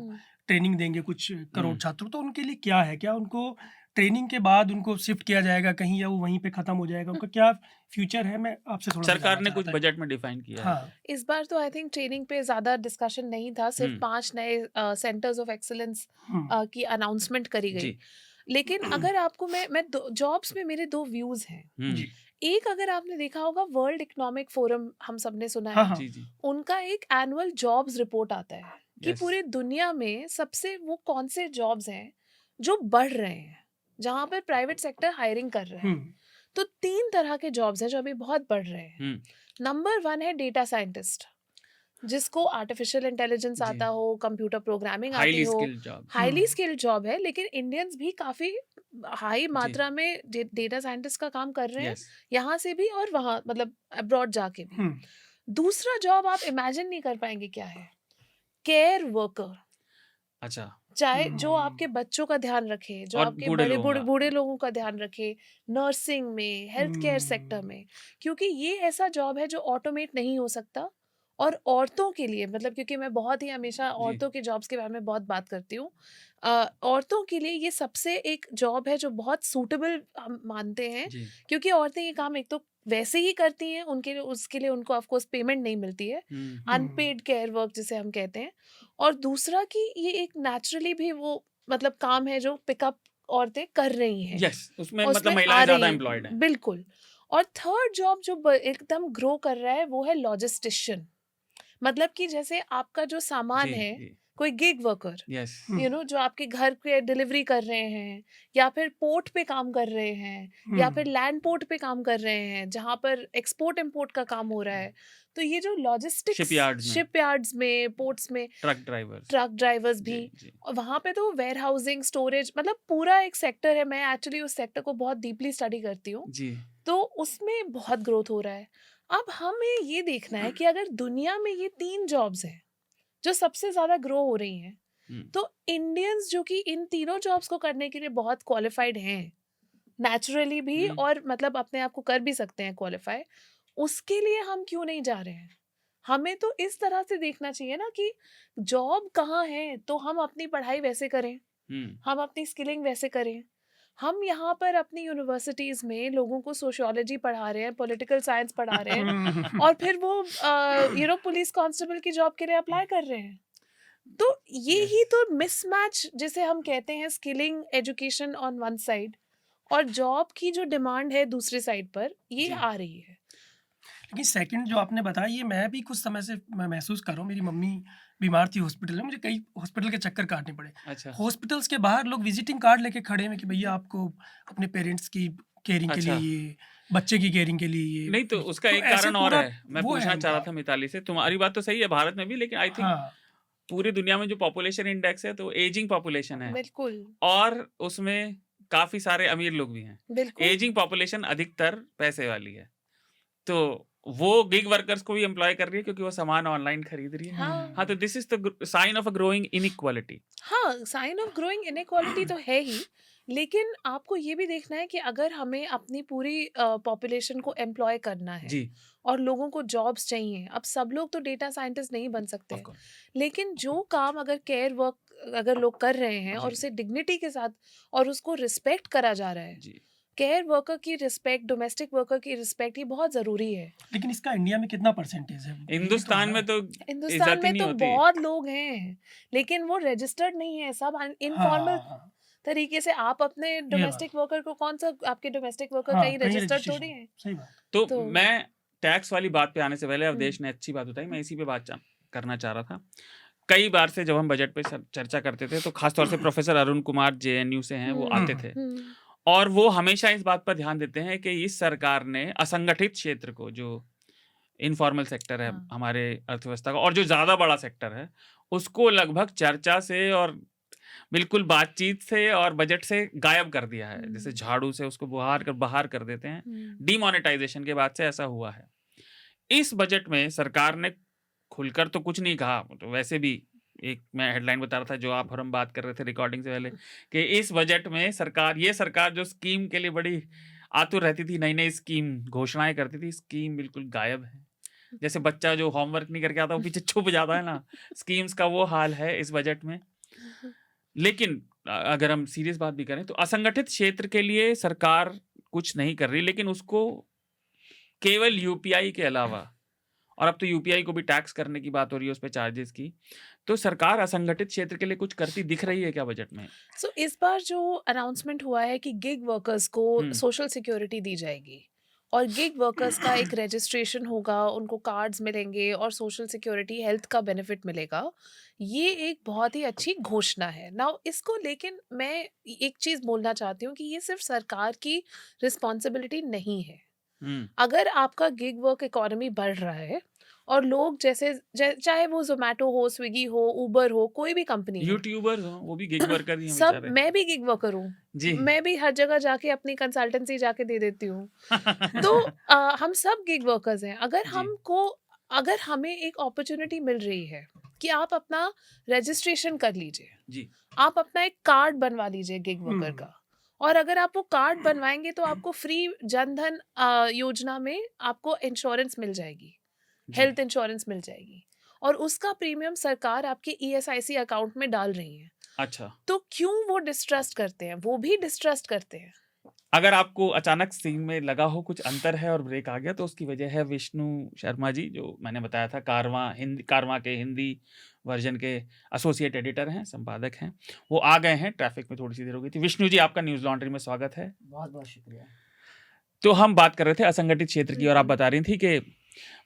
ट्रेनिंग देंगे कुछ करोड़ छात्रों, तो उनके लिए क्या है? क्या उनको ट्रेनिंग के बाद उनको शिफ्ट किया जाएगा कहीं, या वो वहीं पे खत्म हो जाएगा? उनका क्या फ्यूचर है? मैं आपसे थोड़ा सरकार ने कुछ बजट में डिफाइन किया है। हाँ, इस बार तो आई थिंक ट्रेनिंग पे ज्यादा डिस्कशन नहीं था, सिर्फ 5 नए सेंटर्स ऑफ एक्सीलेंस की अनाउंसमेंट करी गई। लेकिन अगर आपको मैं जॉब्स में मेरे 2 व्यूज हैं। एक, अगर आपने देखा होगा वर्ल्ड इकोनॉमिक फोरम, हम सबने सुना है, उनका एक एनुअल जॉब्स रिपोर्ट आता है कि पूरे दुनिया में सबसे वो कौन से जॉब्स हैं जो बढ़ रहे हैं, जहां पर प्राइवेट सेक्टर हायरिंग कर रहे हैं। तो 3 तरह के जॉब्स हैं जो अभी बहुत बढ़ रहे हैं। नंबर 1 है डेटा साइंटिस्ट, जिसको आर्टिफिशियल इंटेलिजेंस आता हो, कंप्यूटर प्रोग्रामिंग आती हो, हाईली स्किल्ड जॉब है, लेकिन इंडियंस भी काफी हाई मात्रा में डेटा साइंटिस्ट का काम कर रहे हैं, यहाँ से भी और वहाँ मतलब अब्रॉड जाके भी। दूसरा जॉब आप इमेजिन नहीं कर पाएंगे क्या है, केयर वर्कर। अच्छा, चाहे जो आपके बच्चों का ध्यान रखे, जो आपके बूढ़े लोगों का ध्यान रखे, नर्सिंग में, हेल्थ केयर सेक्टर में, क्योंकि ये ऐसा जॉब है जो ऑटोमेट नहीं हो सकता। और औरतों के लिए, मतलब क्योंकि मैं बहुत ही हमेशा औरतों के जॉब्स के बारे में बहुत बात करती हूँ, औरतों के लिए ये सबसे एक जॉब है जो बहुत सूटेबल हम मानते हैं, क्योंकि औरतें ये काम एक तो वैसे ही करती हैं, उनके लिए, उसके लिए उनको ऑफ कोर्स पेमेंट नहीं मिलती है, अनपेड केयर वर्क जिसे हम कहते हैं, और दूसरा कि ये एक नेचुरली भी वो मतलब काम है जो पिकअप औरतें कर रही हैं, उसमें मतलब महिलाएं ज्यादा एम्प्लॉयड हैं। बिल्कुल। और थर्ड जॉब जो एकदम ग्रो कर रहा है वो है लॉजिस्टिशियन, मतलब कि जैसे आपका जो सामान है, कोई गिग वर्कर, यस, जो आपके घर पे डिलीवरी कर रहे हैं, या फिर पोर्ट पे काम कर रहे हैं, या फिर लैंड पोर्ट पे काम कर रहे हैं जहाँ पर एक्सपोर्ट इम्पोर्ट का काम हो रहा है। तो ये जो लॉजिस्टिक्स, शिपयार्ड्स में, पोर्ट्स में, ट्रक ड्राइवर्स भी, और वहाँ पे तो वेयर हाउसिंग, स्टोरेज, मतलब पूरा एक सेक्टर है। मैं एक्चुअली उस सेक्टर को बहुत डीपली स्टडी करती हूँ, तो उसमें बहुत ग्रोथ हो रहा है। अब हमें ये देखना है कि अगर दुनिया में ये 3 जॉब्स हैं जो सबसे ज्यादा ग्रो हो रही हैं, तो इंडियंस जो कि इन तीनों जॉब्स को करने के लिए बहुत क्वालिफाइड हैं नेचुरली भी, और मतलब अपने आप को कर भी सकते हैं क्वालिफाई, उसके लिए हम क्यों नहीं जा रहे हैं? हमें तो इस तरह से देखना चाहिए ना कि जॉब कहाँ है, तो हम अपनी पढ़ाई वैसे करें, हम अपनी स्किलिंग वैसे करें। हम यहाँ पर अपनी यूनिवर्सिटीज में लोगों को सोशियोलॉजी पढ़ा रहे हैं, पॉलिटिकल साइंस पढ़ा रहे हैं, और फिर वो पुलिस कांस्टेबल की जॉब के लिए अप्लाई कर रहे हैं। तो ये ही तो मिसमैच जिसे हम कहते हैं, skilling education on one side और जॉब की जो डिमांड है दूसरी साइड पर, ये आ रही है। लेकिन सेकंड जो आपने बताया, ये मैं भी कुछ समय से मैं महसूस कर रहा हूँ। मेरी मम्मी बीमार थी हॉस्पिटल में, मुझे कई हॉस्पिटल के चक्कर काटने पड़े। अच्छा। हॉस्पिटल्स के बाहर लोग विजिटिंग कार्ड लेके खड़े हैं कि भैया आपको अपने पेरेंट्स की केयरिंग के लिए ये, बच्चे की केयरिंग के लिए ये। नहीं तो उसका एक कारण और है, मैं पूछना चाह रहा था मिताली से। तुम्हारी बात तो सही है भारत में भी, लेकिन आई थिंक पूरी दुनिया में जो पॉपुलेशन इंडेक्स है तो एजिंग पॉपुलेशन है। बिल्कुल। और उसमें काफी सारे अमीर लोग भी हैं। एजिंग पॉपुलेशन अधिकतर पैसे वाली है, तो वो गिग वर्कर्स को भी एम्प्लॉय कर रही है क्योंकि वो सामान ऑनलाइन खरीद रही है। हाँ, तो this is the sign of a growing inequality. हाँ, साइन ऑफ ग्रोइंग इनइक्वालिटी तो है ही, लेकिन आपको ये भी देखना है कि अगर हमें अपनी पूरी पॉपुलेशन को एम्प्लॉय करना है जी, और लोगों को जॉब्स चाहिए, अब सब लोग तो डेटा साइंटिस्ट नहीं बन सकते, लेकिन जो काम अगर केयर वर्क अगर लोग कर रहे हैं और उसे डिग्निटी के साथ और उसको रिस्पेक्ट करा जा रहा है, केयर वर्कर की रिस्पेक्ट, डोमेस्टिक वर्कर की रिस्पेक्ट, ये बहुत जरूरी है। लेकिन इसका इंडिया में कितना परसेंटेज है? हिंदुस्तान में तो बहुत लोग हैं, लेकिन वो रजिस्टर्ड नहीं है, सब इनफॉर्मल तरीके से। आप अपने डोमेस्टिक वर्कर को, कौन सा आपके डोमेस्टिक वर्कर कहीं रजिस्टर्ड थोड़ी है। तो मैं टैक्स वाली बात पे आने से पहले, अवधेश ने अच्छी बात बताई, मैं इसी पे बात करना चाह रहा था। कई बार से जब हम बजट पे चर्चा करते थे तो खासतौर से प्रोफेसर अरुण कुमार JNU से हैं, वो आते थे और वो हमेशा इस बात पर ध्यान देते हैं कि इस सरकार ने असंगठित क्षेत्र को, जो इनफॉर्मल सेक्टर है हमारे अर्थव्यवस्था का और जो ज्यादा बड़ा सेक्टर है, उसको लगभग चर्चा से और बिल्कुल बातचीत से और बजट से गायब कर दिया है। जैसे झाड़ू से उसको बाहर कर देते हैं। डीमोनेटाइजेशन के बाद से ऐसा हुआ है। इस बजट में सरकार ने खुलकर तो कुछ नहीं कहा, तो वैसे भी एक मैं हेडलाइन बता रहा था जो आप और हम बात कर रहे थे रिकॉर्डिंग से पहले, कि इस बजट में ये सरकार जो स्कीम के लिए बड़ी आतुर रहती थी, नई नई स्कीम घोषणाएं करती थी, स्कीम बिल्कुल गायब है। जैसे बच्चा जो होमवर्क नहीं करके आता वो पीछे छुप जाता है ना, स्कीम्स का वो हाल है इस बजट में। लेकिन अगर हम सीरियस बात भी करें तो असंगठित क्षेत्र के लिए सरकार कुछ नहीं कर रही, लेकिन उसको केवल UPI के अलावा, और अब तो UPI को भी टैक्स करने की बात हो रही है, उस पे चार्जेस की, तो सरकार असंगठित क्षेत्र के लिए कुछ करती दिख रही है क्या बजट में? इस बार जो अनाउंसमेंट हुआ है कि गिग वर्कर्स को सोशल सिक्योरिटी दी जाएगी और गिग वर्कर्स का एक रजिस्ट्रेशन होगा, उनको कार्ड्स मिलेंगे और सोशल सिक्योरिटी हेल्थ का बेनिफिट मिलेगा, ये एक बहुत ही अच्छी घोषणा है। नाउ इसको लेकिन मैं एक चीज बोलना चाहती हूँ कि ये सिर्फ सरकार की रिस्पॉन्सिबिलिटी नहीं है। अगर आपका गिग वर्क इकोनॉमी बढ़ रहा है और लोग चाहे वो जोमेटो हो, स्विगी हो, उबर हो, कोई भी कंपनी, यूट्यूबर हो, वो भी गिग वर्कर ही हैं सब। मैं भी गिग वर्कर हूँ, मैं भी हर जगह जाके अपनी कंसल्टेंसी जाके दे देती हूँ। तो हम सब गिग वर्कर्स हैं। अगर हमें एक अपॉर्चुनिटी मिल रही है कि आप अपना रजिस्ट्रेशन कर लीजिए, आप अपना एक कार्ड बनवा लीजिए गिग वर्कर का, और अगर आप वो कार्ड बनवाएंगे तो आपको फ्री जनधन योजना में आपको इंश्योरेंस मिल जाएगी, हेल्थ इंश्योरेंस मिल जाएगी, और उसका प्रीमियम सरकार आपके ESIC अकाउंट में डाल रही है। अच्छा, तो क्यों वो डिस्ट्रस्ट करते हैं? वो भी डिस्ट्रस्ट करते हैं। अगर आपको अचानक सीन में लगा हो कुछ अंतर है और ब्रेक आ गया, तो उसकी वजह है विष्णु शर्मा जी, जो मैंने बताया था कारवां के हिंदी वर्जन के एसोसिएट एडिटर हैं, संपादक हैं। वो आ गए हैं, ट्रैफिक में थोड़ी सी देर हो गई थी। विष्णु जी, आपका न्यूज़ लॉन्ड्री में स्वागत है। बहुत बहुत शुक्रिया। तो हम बात कर रहे थे असंगठित क्षेत्र की, और आप बता रही थी कि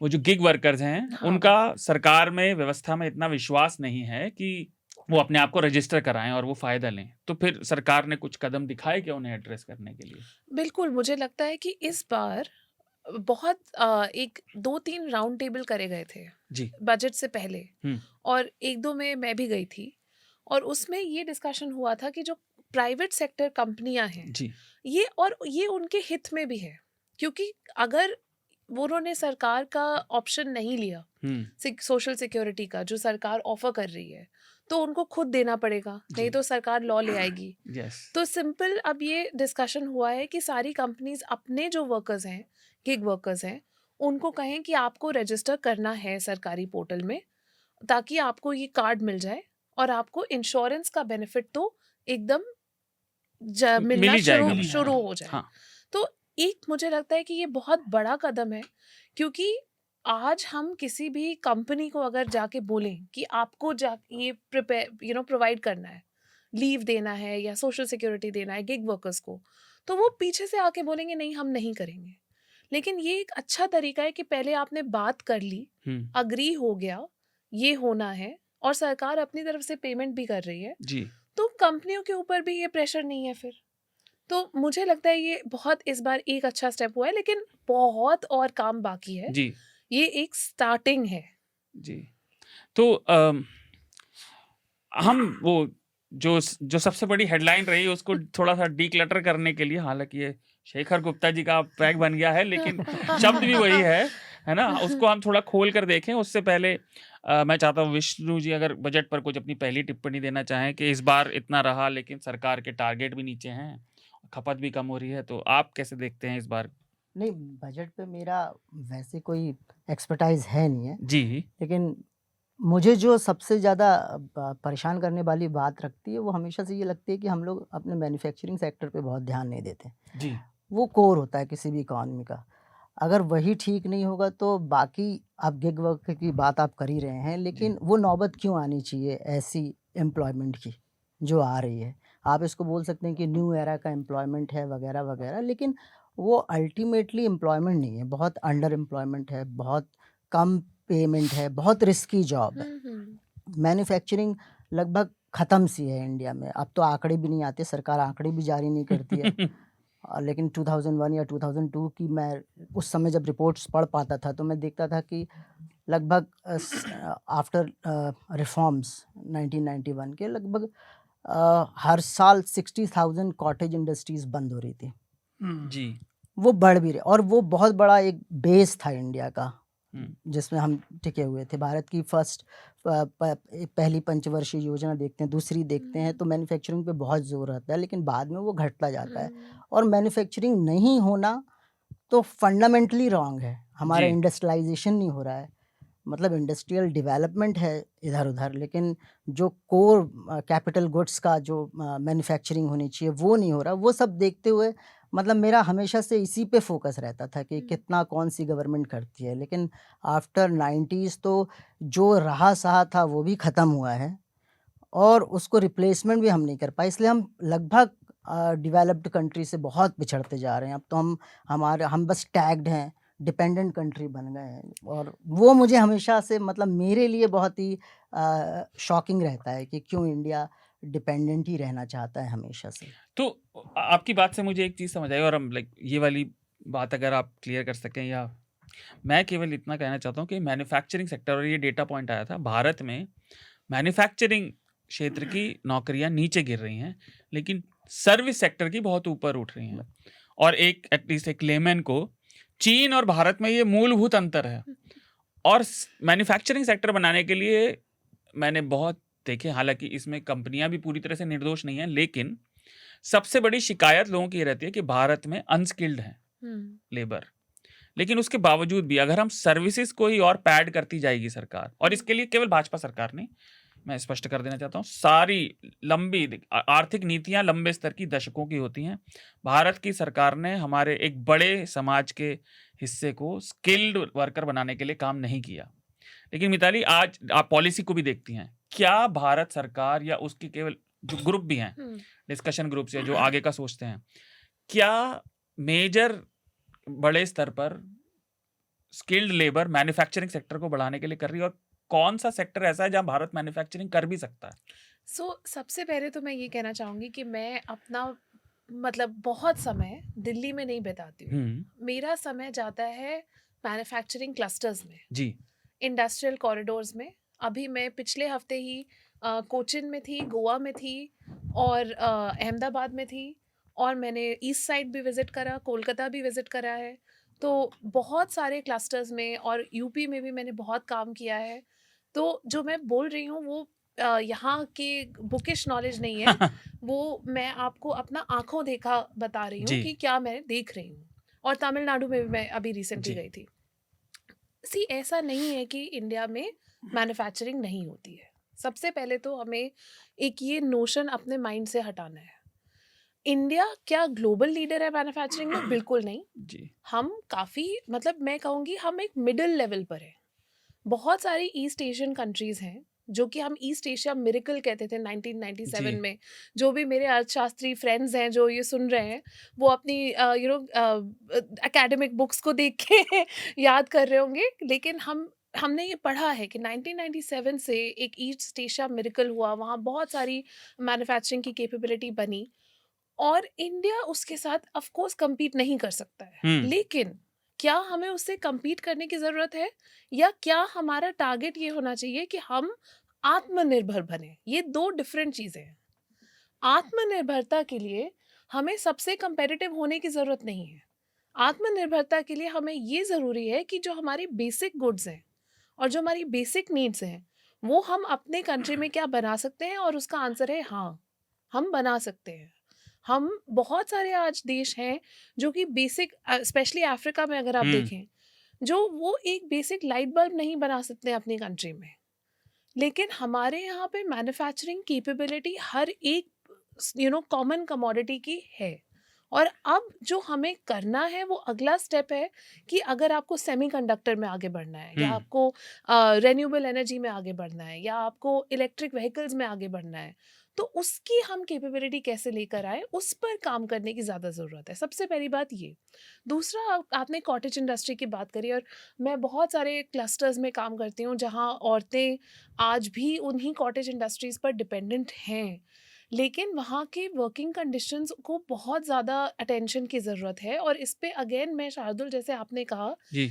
वो जो गिग वर्कर्स हैं, उनका सरकार में, व्यवस्था में इतना विश्वास नहीं है कि वो अपने आप को रजिस्टर कराएं और वो फायदा लें। तो फिर सरकार ने कुछ कदम दिखाए क्या उन्हें एड्रेस करने के लिए? बिल्कुल, मुझे लगता है कि इस बार बहुत एक 2-3 राउंड टेबल करे गए थे जी। बजट से पहले, हम्म। और 1-2 में मैं भी गई थी, और उसमें ये डिस्कशन हुआ था कि जो प्राइवेट सेक्टर कंपनियां हैं, जी। ये उनके हित में भी है, क्योंकि अगर वो उन्होंने सरकार का ऑप्शन नहीं लिया सोशल सिक्योरिटी का जो सरकार ऑफर कर रही है, तो उनको खुद देना पड़ेगा, नहीं जी। तो सरकार लॉ ले आएगी। यस। तो सिंपल अब ये डिस्कशन हुआ है कि सारी कंपनीज अपने जो वर्कर्स हैं, गिग वर्कर्स हैं, उनको कहें कि आपको रजिस्टर करना है सरकारी पोर्टल में, ताकि आपको ये कार्ड मिल जाए और आपको इंश्योरेंस का बेनिफिट तो एकदम मिल मिलना ही जाएगा। मिल ही शुरू जाएगा। हो जाए। हाँ। तो एक मुझे लगता है कि ये बहुत बड़ा कदम है, क्योंकि आज हम किसी भी कंपनी को अगर जाके बोलें कि आपको ये प्रिपेयर प्रोवाइड करना है, लीव देना है या सोशल सिक्योरिटी देना है गिग वर्कर्स को, तो वो पीछे से आके बोलेंगे नहीं हम नहीं करेंगे। लेकिन ये एक अच्छा तरीका है कि पहले आपने बात कर ली, अग्री हो गया, ये होना है, और सरकार अपनी तरफ से पेमेंट भी कर रही है, जी। तो कंपनियों के ऊपर भी ये प्रेशर नहीं है फिर। तो मुझे लगता है ये बहुत इस बार एक अच्छा स्टेप हुआ है, लेकिन बहुत और काम बाकी है। जी। ये एक स्टार्टिंग है। जी। तो हम वो जो सबसे बड़ी हेडलाइन रही उसको थोड़ा सा डीक्लटर करने के लिए, हालांकि ये शेखर गुप्ता जी का पैक बन गया है, लेकिन शब्द भी वही है ना, उसको हम थोड़ा खोल कर देखें। उससे पहले मैं चाहता हूँ विष्णु जी अगर बजट पर कुछ अपनी पहली टिप्पणी देना चाहें कि इस बार इतना रहा, लेकिन सरकार के टारगेट भी नीचे हैं, खपत भी कम हो रही है, तो आप कैसे देखते हैं इस बार? नहीं, बजट पे मेरा वैसे कोई एक्सपर्टाइज है नहीं है, जी। लेकिन मुझे जो सबसे ज़्यादा परेशान करने वाली बात रखती है, वो हमेशा से ये लगती है कि हम लोग अपने मैन्युफैक्चरिंग सेक्टर पे बहुत ध्यान नहीं देते। जी। वो कोर होता है किसी भी इकॉनमी का। अगर वही ठीक नहीं होगा तो बाकी, आप गिग वर्क की बात आप कर ही रहे हैं, लेकिन वो नौबत क्यों आनी चाहिए ऐसी एम्प्लॉयमेंट की जो आ रही है? आप इसको बोल सकते हैं कि न्यू एरा का एम्प्लॉयमेंट है वगैरह वगैरह, लेकिन वो अल्टीमेटली एम्प्लॉयमेंट नहीं है, बहुत अंडर एम्प्लॉयमेंट है, बहुत कम पेमेंट है, बहुत रिस्की जॉब है। मैन्युफैक्चरिंग लगभग ख़त्म सी है इंडिया में। अब तो आंकड़े भी नहीं आते, सरकार आंकड़े भी जारी नहीं करती है। लेकिन 2001 या 2002 की मैं उस समय जब रिपोर्ट्स पढ़ पाता था, तो मैं देखता था कि लगभग आफ्टर रिफॉर्म्स 1991 के लगभग हर साल 60,000 कॉटेज इंडस्ट्रीज़ बंद हो रही थी। जी। वो बढ़ भी रहे, और वो बहुत बड़ा एक बेस था इंडिया का, जिसमें हम टिके हुए थे। भारत की पहली पंचवर्षीय योजना देखते हैं, दूसरी देखते हैं, तो मैन्युफैक्चरिंग पे बहुत ज़ोर रहता है, लेकिन बाद में वो घटता जाता है। और मैन्युफैक्चरिंग नहीं होना तो फंडामेंटली रॉन्ग है। हमारा जी। इंडस्ट्रियलाइजेशन नहीं हो रहा है, मतलब इंडस्ट्रियल डेवलपमेंट है इधर-उधर, लेकिन जो कोर कैपिटल गुड्स का जो मैन्युफैक्चरिंग होनी चाहिए वो नहीं हो रहा। वो सब देखते हुए मतलब मेरा हमेशा से इसी पे फोकस रहता था कि कितना कौन सी गवर्नमेंट करती है, लेकिन आफ्टर 90s तो जो रहा सहा था वो भी ख़त्म हुआ है, और उसको रिप्लेसमेंट भी हम नहीं कर पाए। इसलिए हम लगभग डेवलप्ड कंट्री से बहुत पिछड़ते जा रहे हैं। अब तो हम बस टैग्ड हैं, डिपेंडेंट कंट्री बन गए हैं, और वो मुझे हमेशा से, मतलब मेरे लिए बहुत ही शॉकिंग रहता है कि क्यों इंडिया डिपेंडेंट ही रहना चाहता है हमेशा से। तो आपकी बात से मुझे एक चीज़ समझ आई, और हम ये वाली बात अगर आप क्लियर कर सकें, या मैं केवल इतना कहना चाहता हूँ कि मैन्युफैक्चरिंग सेक्टर, और ये डेटा पॉइंट आया था, भारत में मैन्युफैक्चरिंग क्षेत्र की नौकरियां नीचे गिर रही हैं, लेकिन सर्विस सेक्टर की बहुत ऊपर उठ रही हैं। और एक एटलीस्ट एक लेमैन को चीन और भारत में ये मूलभूत अंतर है। और मैन्युफैक्चरिंग सेक्टर बनाने के लिए मैंने बहुत देखे, हालांकि इसमें कंपनियां भी पूरी तरह से निर्दोष नहीं हैं, लेकिन सबसे बड़ी शिकायत लोगों की रहती है कि भारत में अनस्किल्ड है लेबर। लेकिन उसके बावजूद भी अगर हम सर्विसेज को ही और पैड करती जाएगी सरकार, और इसके लिए केवल भाजपा सरकार नहीं, मैं स्पष्ट कर देना चाहता हूँ, सारी लंबी आर्थिक नीतियां लंबे स्तर की दशकों की होती हैं। भारत की सरकार ने हमारे एक बड़े समाज के हिस्से को स्किल्ड वर्कर बनाने के लिए काम नहीं किया। लेकिन मिताली, आज आप पॉलिसी को भी देखती हैं, क्या भारत सरकार या उसकी केवल जो ग्रुप भी हैं, डिस्कशन ग्रुप्स या जो आगे का सोचते हैं, क्या मेजर बड़े स्तर पर स्किल्ड लेबर मैन्युफैक्चरिंग सेक्टर को बढ़ाने के लिए कर रही है? और कौन सा सेक्टर ऐसा है जहां भारत मैन्युफैक्चरिंग कर भी सकता है? सबसे पहले तो मैं ये कहना चाहूँगी कि मैं अपना मतलब बहुत समय दिल्ली में नहीं बिताती हूँ। मेरा समय जाता है मैन्युफैक्चरिंग क्लस्टर्स में, जी, इंडस्ट्रियल कॉरिडोर्स में। अभी मैं पिछले हफ्ते ही कोचिन में थी, गोवा में थी और अहमदाबाद में थी, और मैंने ईस्ट साइड भी विज़िट करा, कोलकाता भी विज़िट करा है। तो बहुत सारे क्लस्टर्स में और यूपी में भी मैंने बहुत काम किया है। तो जो मैं बोल रही हूँ वो यहाँ के बुकिश नॉलेज नहीं है, वो मैं आपको अपना आँखों देखा बता रही हूँ जी, कि क्या मैं देख रही हूँ। और तमिलनाडु में भी मैं अभी रिसेंटली जी, गई थी। ऐसा नहीं है कि इंडिया में मैन्युफैक्चरिंग नहीं होती है। सबसे पहले तो हमें एक ये नोशन अपने माइंड से हटाना है। इंडिया क्या ग्लोबल लीडर है मैन्युफैक्चरिंग में? बिल्कुल नहीं। जी, हम काफ़ी मतलब मैं कहूँगी हम एक मिडिल लेवल पर हैं। बहुत सारी ईस्ट एशियन कंट्रीज़ हैं, जो कि हम ईस्ट एशिया मिरेकल कहते थे 1997 जी, में। जो भी मेरे अर्थशास्त्री फ्रेंड्स हैं जो ये सुन रहे हैं, वो अपनी एकेडमिक बुक्स को देख के याद कर रहे होंगे। लेकिन हमने ये पढ़ा है कि 1997 से एक ईस्ट एशिया मिरेकल हुआ, वहाँ बहुत सारी मैन्युफैक्चरिंग की कैपेबिलिटी बनी, और इंडिया उसके साथ ऑफ कोर्स compete नहीं कर सकता है। हुँ, लेकिन क्या हमें उससे compete करने की ज़रूरत है, या क्या हमारा टारगेट ये होना चाहिए कि हम आत्मनिर्भर बने? ये 2 डिफरेंट चीज़ें हैं। आत्मनिर्भरता के लिए हमें सबसे कंपेटिटिव होने की ज़रूरत नहीं है। आत्मनिर्भरता के लिए हमें ये ज़रूरी है कि जो हमारी बेसिक गुड्स हैं और जो हमारी बेसिक नीड्स हैं, वो हम अपने कंट्री में क्या बना सकते हैं, और उसका आंसर है हाँ, हम बना सकते हैं। हम बहुत सारे आज देश हैं जो कि बेसिक स्पेशली अफ्रीका में अगर आप हुँ, देखें, जो वो एक बेसिक लाइट बल्ब नहीं बना सकते हैं अपनी कंट्री में। लेकिन हमारे यहाँ पे मैन्युफैक्चरिंग कैपेबिलिटी हर एक कॉमन कमोडिटी की है। और अब जो हमें करना है वो अगला स्टेप है कि अगर आपको सेमीकंडक्टर में आगे बढ़ना है, या हुँ, आपको रेन्यूएबल एनर्जी में आगे बढ़ना है, या आपको इलेक्ट्रिक व्हीकल्स में आगे बढ़ना है, तो उसकी हम कैपेबिलिटी कैसे लेकर आए, उस पर काम करने की ज़्यादा ज़रूरत है। सबसे पहली बात ये। दूसरा, आपने कॉटेज इंडस्ट्री की बात करी, और मैं बहुत सारे क्लस्टर्स में काम करती हूँ जहाँ औरतें आज भी उन्हीं कॉटेज इंडस्ट्रीज़ पर डिपेंडेंट हैं। लेकिन वहाँ के वर्किंग कंडीशंस को बहुत ज़्यादा अटेंशन की ज़रूरत है, और इस पे अगेन मैं शार्दुल, जैसे आपने कहा, जी,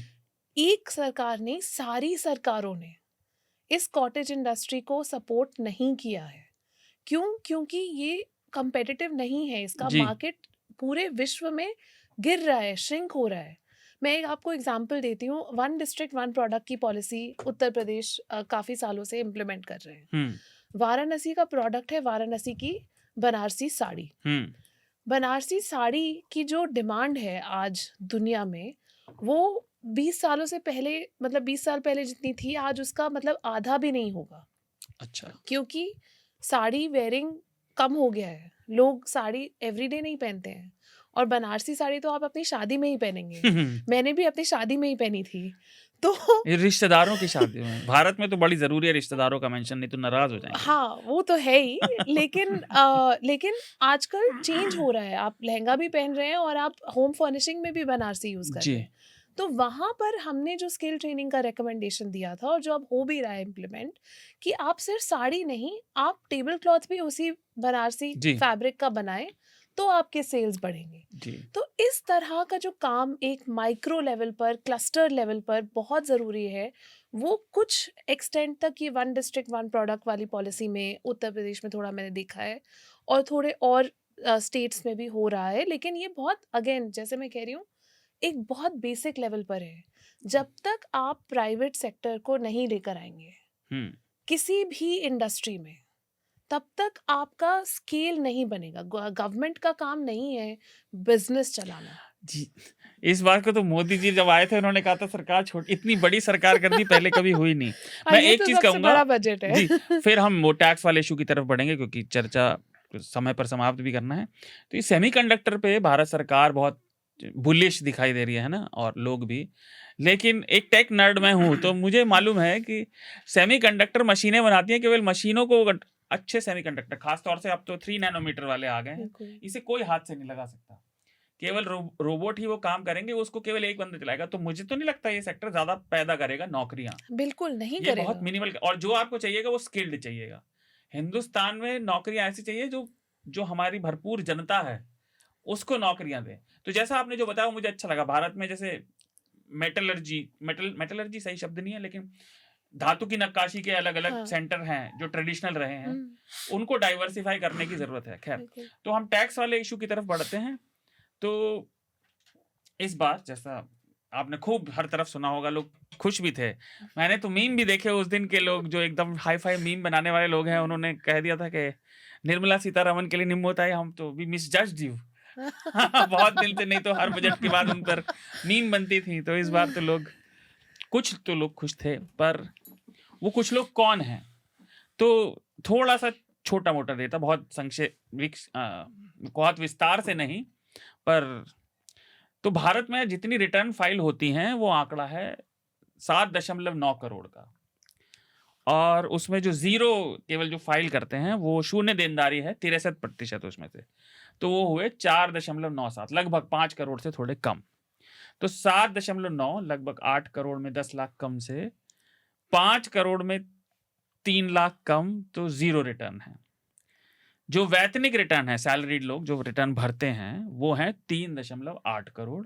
एक सरकार नहीं, सारी सरकारों ने इस कॉटेज इंडस्ट्री को सपोर्ट नहीं किया है। क्यों? क्योंकि ये कम्पेटिटिव नहीं है, इसका जी, मार्केट पूरे विश्व में गिर रहा है, श्रिंक हो रहा है। मैं एक आपको एग्ज़ाम्पल देती हूँ, वन डिस्ट्रिक्ट वन प्रोडक्ट की पॉलिसी उत्तर प्रदेश काफ़ी सालों से इम्प्लीमेंट कर रहे हैं। हुँ, वाराणसी का प्रोडक्ट है वाराणसी की बनारसी साड़ी। हुँ, बनारसी साड़ी की जो डिमांड है आज दुनिया में, वो 20 सालों से पहले, मतलब 20 साल पहले जितनी थी, आज उसका मतलब आधा भी नहीं होगा। अच्छा, क्योंकि साड़ी वेयरिंग कम हो गया है। लोग साड़ी एवरीडे नहीं पहनते हैं, और बनारसी साड़ी तो आप अपनी शादी में ही पहनेंगे। मैंने भी अपनी शादी में ही पहनी थी। तो ये रिश्तेदारों की शादी में, भारत में तो बड़ी ज़रूरी है रिश्तेदारों का मेंशन, नहीं तो नाराज़ हो जाएँगे हाँ, वो तो है ही। लेकिन आजकल चेंज हो रहा है। आप लहंगा भी पहन रहे हैं और आप होम फर्निशिंग में भी बनारसी यूज़ कर जी, रहे हैं। तो वहाँ पर हमने जो स्किल ट्रेनिंग का रिकमेंडेशन दिया था, और जो अब हो भी रहा है इम्प्लीमेंट, कि आप सिर्फ साड़ी नहीं, आप टेबल क्लॉथ भी उसी बनारसी जी, फैब्रिक का बनाएं, तो आपके सेल्स बढ़ेंगे। जी, तो इस तरह का जो काम एक माइक्रो लेवल पर, क्लस्टर लेवल पर बहुत ज़रूरी है, वो कुछ एक्सटेंट तक ये वन डिस्ट्रिक्ट वन प्रोडक्ट वाली पॉलिसी में उत्तर प्रदेश में थोड़ा मैंने देखा है, और थोड़े और स्टेट्स में भी हो रहा है। लेकिन ये बहुत, अगेन जैसे मैं कह रही हूँ, एक बहुत बेसिक लेवल पर है। जब तक आप प्राइवेट सेक्टर को नहीं लेकर आएंगे हुँ, किसी भी इंडस्ट्री में, तब तक आपका स्केल नहीं बनेगा। गवर्नमेंट का काम नहीं है बिजनेस चलाना। जी। इस बात को तो मोदी जी जब आए थे उन्होंने कहा था सरकार छोटी, इतनी बड़ी सरकार कर दी पहले कभी हुई नहीं। मैं ये एक तो चीज़ सबसे कहूँगा बड़ा बजट है। जी, फिर हम वो टैक्स वाले इश्यू की तरफ बढ़ेंगे क्योंकि चर्चा समय पर समाप्त भी करना है। तो ये सेमीकंडक्टर पे भारत सरकार बहुत बुलिश दिखाई दे रही है ना? और लोग भी। लेकिन एक टेक नर्ड मैं हूँ, तो मुझे मालूम है कि सेमीकंडक्टर मशीनें बनाती हैं, केवल मशीनों को अच्छे सेमीकंडक्टर, खास तौर से अब तो 3 नैनोमीटर वाले आ गए हैं, बिल्कुल। इसे कोई हाथ से नहीं लगा सकता। केवल रोबोट ही वो काम करेंगे, उसको केवल एक बंदा चलाएगा। तो मुझे तो नहीं लगता ये सेक्टर ज़्यादा पैदा करेगा नौकरियाँ। बिल्कुल नहीं ये बहुत करेगा। मिनिमल, और जो आपको चाहिएगा वो स्किल्ड चाहिएगा। हिंदुस्तान में नौकरियां ऐसी चाहिए जो जो हमारी भरपूर जनता है उसको नौकरियां दे। तो जैसा आपने जो बताया मुझे अच्छा लगा। भारत में जैसे मेटलर्जी सही शब्द नहीं है, लेकिन धातु की नक्काशी के अलग अलग हाँ। सेंटर हैं जो ट्रेडिशनल रहे हैं, उनको डाइवर्सिफाई करने की जरूरत है। खैर, बिल्कुल। तो हम टैक्स वाले इशू की तरफ बढ़ते हैं। तो इस बार जैसा आपने खूब हर तरफ सुना होगा, लोग खुश भी थे। मैंने तो मीम भी देखे उस दिन के, लोग जो एकदम हाई फाई मीम बनाने वाले लोग हैं, उन्होंने कह दिया था कि निर्मला सीतारमन के लिए निम्न होता है, हम तो वी मिस जस्ट यू। बहुत दिन से, नहीं तो हर बजट के बाद उन पर मीम बनती थी। तो इस बार तो लोग, कुछ तो लोग खुश थे, पर वो कुछ लोग कौन हैं? तो थोड़ा सा छोटा मोटा देता, बहुत बहुत विस्तार से नहीं, पर तो भारत में जितनी रिटर्न फाइल होती हैं वो आंकड़ा है 7.9 करोड़ का, और उसमें जो जीरो केवल जो फाइल करते हैं वो शून्य देनदारी है 63% उसमें से, तो वो हुए 4.97, लगभग 5 करोड़ से थोड़े कम। तो 7.9 लगभग 8 करोड़ में 10 लाख कम से 5 करोड़ में 3 लाख कम, तो जीरो रिटर्न है। जो वैतनिक रिटर्न है, सैलरीड लोग जो रिटर्न भरते हैं, वो है 3.8 करोड़,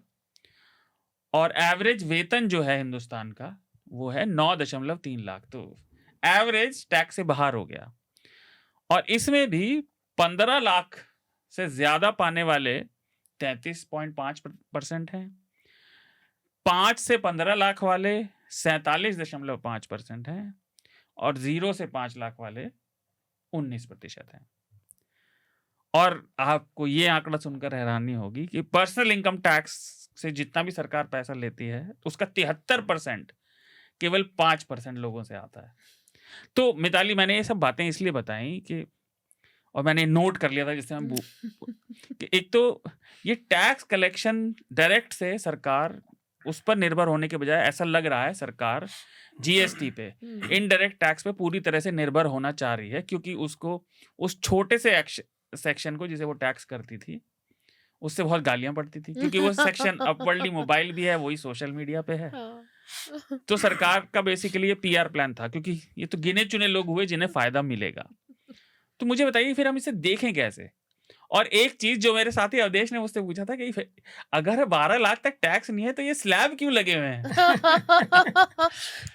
और एवरेज वेतन जो है हिंदुस्तान का वो है 9.3 लाख। तो एवरेज टैक्स से बाहर हो गया। और इसमें भी 15 लाख से ज्यादा पाने वाले 33.5% हैं, 5 से 15 लाख वाले 47.5% हैं, और 0 से 5 लाख वाले 19% हैं। और आपको ये आंकड़ा सुनकर हैरानी होगी कि पर्सनल इनकम टैक्स से जितना भी सरकार पैसा लेती है उसका 73% केवल 5% लोगों से आता है। तो मिताली, मैंने ये सब बातें इसलिए बताई कि, और मैंने नोट कर लिया था जिससे हम कि एक तो ये टैक्स कलेक्शन डायरेक्ट से सरकार उस पर निर्भर होने के बजाय ऐसा लग रहा है सरकार जीएसटी पे, इनडायरेक्ट टैक्स पे पूरी तरह से निर्भर होना चाह रही है, क्योंकि उसको उस छोटे से सेक्शन को जिसे वो टैक्स करती थी उससे बहुत गालियां पड़ती थी, क्योंकि वो सेक्शन अपवर्डली मोबाइल भी है, वही सोशल मीडिया पे है। तो सरकार का बेसिकली ये पीआर प्लान था, क्योंकि ये तो गिने चुने लोग हुए जिन्हें फायदा मिलेगा। तो मुझे बताइए फिर हम इसे देखें कैसे? और एक चीज जो मेरे साथी अवधेश ने मुझसे पूछा था कि अगर 12 लाख तक टैक्स नहीं है तो ये स्लैब क्यों लगे हुए हैं?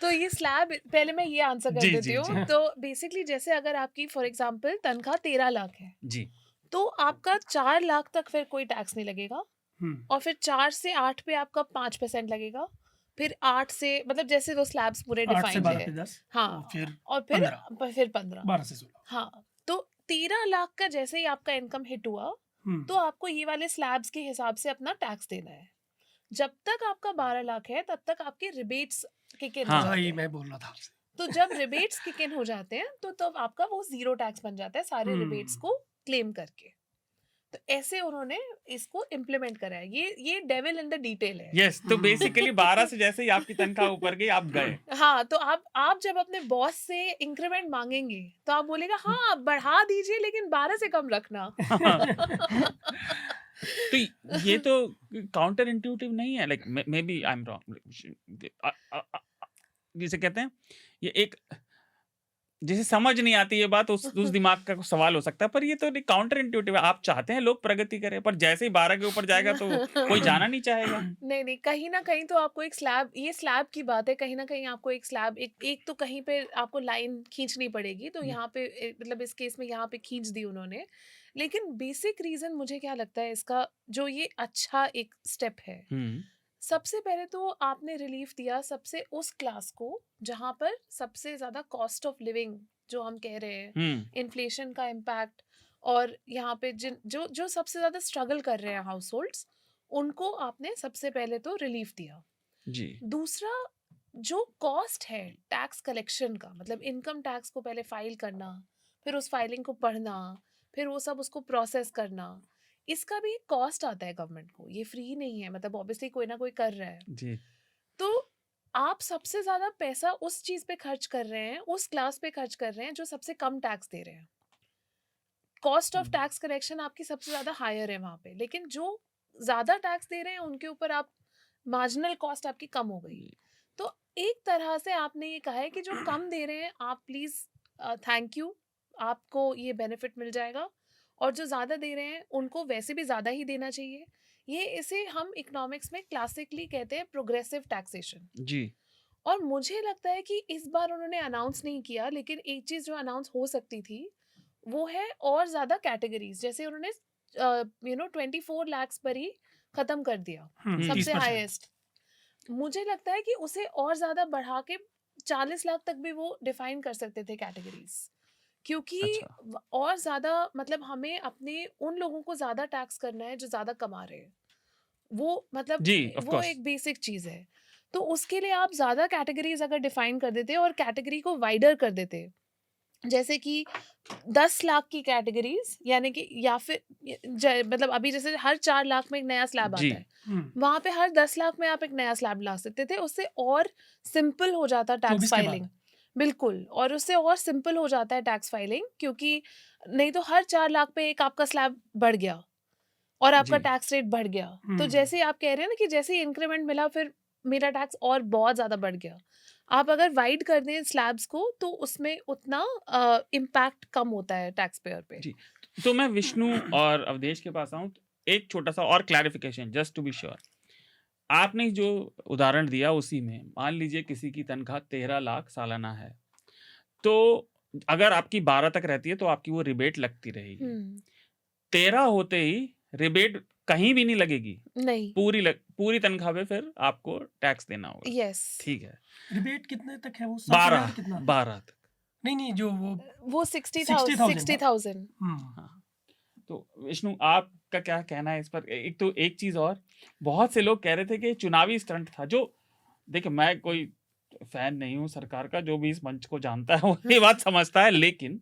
तो ये स्लैब, पहले मैं ये आंसर कर जी, देती जी, हूँ। जी। तो बेसिकली जैसे अगर आपकी फॉर एग्जांपल तनख्वाह 13 लाख है, जी, तो आपका 4 लाख तक फिर कोई टैक्स नहीं लगेगा, और फिर 4 से 8 पे आपका 5% लगेगा, फिर 8 से, मतलब जैसे वो स्लैब्स पूरे 8 से डिफाइंड 12 है। पे 10 हाँ, और फिर 15 12 से 16। हाँ, तो 13 लाख का जैसे ही आपका इनकम हिट हुआ, तो आपको ये वाले स्लैब्स के हिसाब से अपना टैक्स देना है। जब तक आपका 12 लाख है तब तक आपके रिबेट्स किक इन हो हाँ। जाते वही हैं। मैं बोल रहा था आपसे। तो जब रिबेट्स किक इन हो जाते हैं तो तब आपका वो जीरो टैक्स बन जाता है सारे रिबेट्स को क्लेम करके। तो ऐसे उन्होंने इसको इम्प्लीमेंट करा है। ये डेविल इन द डिटेल है। यस। तो बेसिकली 12 से जैसे ही आपकी तनख्वाह ऊपर गई आप गए। हाँ, तो आप जब अपने बॉस से इंक्रीमेंट मांगेंगे तो आप बोलेगा हाँ बढ़ा दीजिए लेकिन 12 से कम रखना। तो ये तो काउंटर इंट्यूटिव नहीं है, like maybe I am wrong, जिसे कहते हैं ये एक, जिसे समझ नहीं आती ये बात उस दिमाग का सवाल हो सकता है, पर ये तो काउंटर इंट्यूटिव है। आप चाहते हैं लोग प्रगति करें, पर जैसे ही 12 के ऊपर जाएगा तो कोई जाना नहीं चाहेगा। नहीं, कहीं ना कहीं तो आपको एक स्लैब, ये स्लैब की बात है, कहीं ना कहीं आपको एक स्लैब, एक तो कहीं पे आपको लाइन खींचनी पड़ेगी। तो यहाँ पे मतलब इस केस में यहाँ पे खींच दी उन्होंने। लेकिन बेसिक रीजन मुझे क्या लगता है इसका, जो ये अच्छा एक स्टेप है, सबसे पहले तो आपने रिलीफ दिया सबसे उस क्लास को जहां पर सबसे ज्यादा कॉस्ट ऑफ लिविंग जो हम कह रहे हैं, इन्फ्लेशन का इम्पैक्ट, और यहाँ पे जो सबसे ज्यादा स्ट्रगल कर रहे हैं हाउस होल्ड्स, उनको आपने सबसे पहले तो रिलीफ दिया जी। दूसरा, जो कॉस्ट है टैक्स कलेक्शन का, मतलब इनकम टैक्स को पहले फाइल करना, फिर उस फाइलिंग को पढ़ना, फिर वो सब उसको प्रोसेस करना, इसका भी कॉस्ट आता है गवर्नमेंट को। ये फ्री नहीं है, मतलब ऑब्वियसली कोई ना कोई कर रहा है जी। तो आप सबसे ज्यादा पैसा उस चीज पे खर्च कर रहे हैं, उस क्लास पे खर्च कर रहे हैं जो सबसे कम टैक्स दे रहे हैं। कॉस्ट ऑफ टैक्स कलेक्शन आपकी सबसे ज्यादा हायर है वहां पे, लेकिन जो ज्यादा टैक्स दे रहे हैं उनके ऊपर आप मार्जिनल कॉस्ट आपकी कम हो गई। तो एक तरह से आपने ये कहा है कि जो कम दे रहे हैं आप प्लीज थैंक यू, आपको ये बेनिफिट मिल जाएगा, और जो ज़्यादा दे रहे हैं उनको वैसे भी ज़्यादा ही देना चाहिए। ये इसे हम इकोनॉमिक्स में क्लासिकली कहते हैं प्रोग्रेसिव टैक्सेशन। जी। और मुझे लगता है कि इस बार उन्होंने अनाउंस नहीं किया, लेकिन एक चीज़ जो अनाउंस हो सकती थी वो है और ज़्यादा कैटेगरीज, जैसे उन्होंने 24 लाख पर ही ख़त्म कर दिया सबसे 30%। हाईएस्ट। मुझे लगता है कि उसे और ज़्यादा बढ़ा के 40 लाख तक भी वो डिफाइन कर सकते थे कैटेगरीज, क्योंकि अच्छा। और ज़्यादा मतलब हमें अपने उन लोगों को ज़्यादा टैक्स करना है जो ज़्यादा कमा रहे हैं। वो मतलब जी, ऑफ वो कोर्स। एक बेसिक चीज़ है। तो उसके लिए आप ज़्यादा कैटेगरीज अगर डिफाइन कर देते और कैटेगरी को वाइडर कर देते, जैसे कि 10 लाख की कैटेगरीज, यानी कि या फिर मतलब अभी जैसे हर 4 लाख में एक नया स्लैब जी। आता है, वहां पे हर 10 लाख में आप एक नया स्लैब ला सकते थे। उससे और सिंपल हो जाता टैक्स 24 के बाद। फाइलिंग। बिल्कुल, और उससे और सिंपल हो जाता है टैक्स फाइलिंग, क्योंकि नहीं तो हर 4 लाख पे एक आपका स्लैब बढ़ गया और आपका जी। टैक्स रेट बढ़ गया। तो हम्म। जैसे ही आप कह रहे हैं ना कि जैसे ही इंक्रीमेंट मिला फिर मेरा टैक्स और बहुत ज़्यादा बढ़ गया। आप अगर वाइड कर दें स्लैब्स को तो उसमें उतना इम्पैक्ट कम होता है टैक्स पेयर पे। जी। तो मैं विष्णु और अवधेश के पास आऊँ, एक छोटा-सा और clarification just to be sure. आपने जो उदाहरण दिया उसी में मान लीजिए किसी की तनख्वाह 13 लाख सालाना है, तो अगर आपकी 12 तक रहती है तो आपकी वो रिबेट लगती रहेगी। 13 होते ही रिबेट कहीं भी नहीं लगेगी, नहीं, पूरी तनख्वाह पे फिर आपको टैक्स देना होगा। यस, ठीक है। रिबेट कितने तक है वो? 60,000 कितना? 12 तक। नहीं जो वो 60,000 60,000। हाँ। तो विष्णु आपका क्या कहना है इस पर? एक तो एक चीज और, बहुत से लोग कह रहे थे कि चुनावी स्टंट था, जो देखिए मैं कोई फैन नहीं हूँ सरकार का, जो भी इस मंच को जानता है वो ये बात समझता है, लेकिन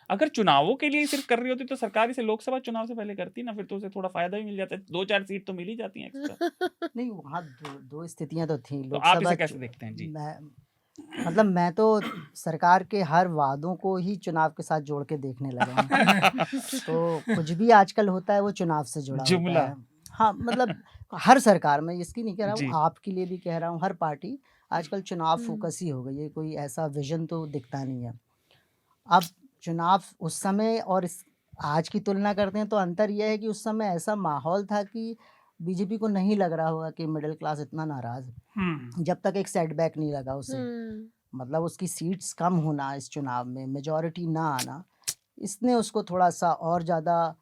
अगर चुनावों के लिए सिर्फ कर रही होती तो सरकार इसे लोकसभा चुनाव से पहले करती ना, फिर तो उसे थोड़ा फायदा भी मिल जाता है, 2-4 सीट तो मिल ही जाती हैं एक्स्ट्रा। नहीं, वहाँ दो स्थितियां तो थी। तो आप इसे लोकसभा कैसे देखते हैं? जी। मैं तो सरकार के हर वादों को ही चुनाव के साथ जोड़ के देखने लगा हूँ। तो कुछ भी आजकल होता है वो चुनाव से जुड़ा होता जुमला। है। हाँ, मतलब हर सरकार, मैं इसकी नहीं कह रहा हूँ, जी। आपके लिए भी कह रहा हूँ, हर पार्टी आजकल चुनाव हम्म। फोकस ही हो गई है, कोई ऐसा विजन तो दिखता नहीं है। अब चुनाव उस समय और आज की तुलना करते हैं तो अंतर यह है कि उस समय ऐसा माहौल था कि बीजेपी को नहीं लग रहा होगा कि मिडिल क्लास इतना नाराज है, जब तक एक सेटबैक नहीं लगा उसे। मतलब उसकी सीट्स कम होना इस चुनाव में, मेजॉरिटी ना आना, इसने उसको थोड़ा सा और ज़्यादा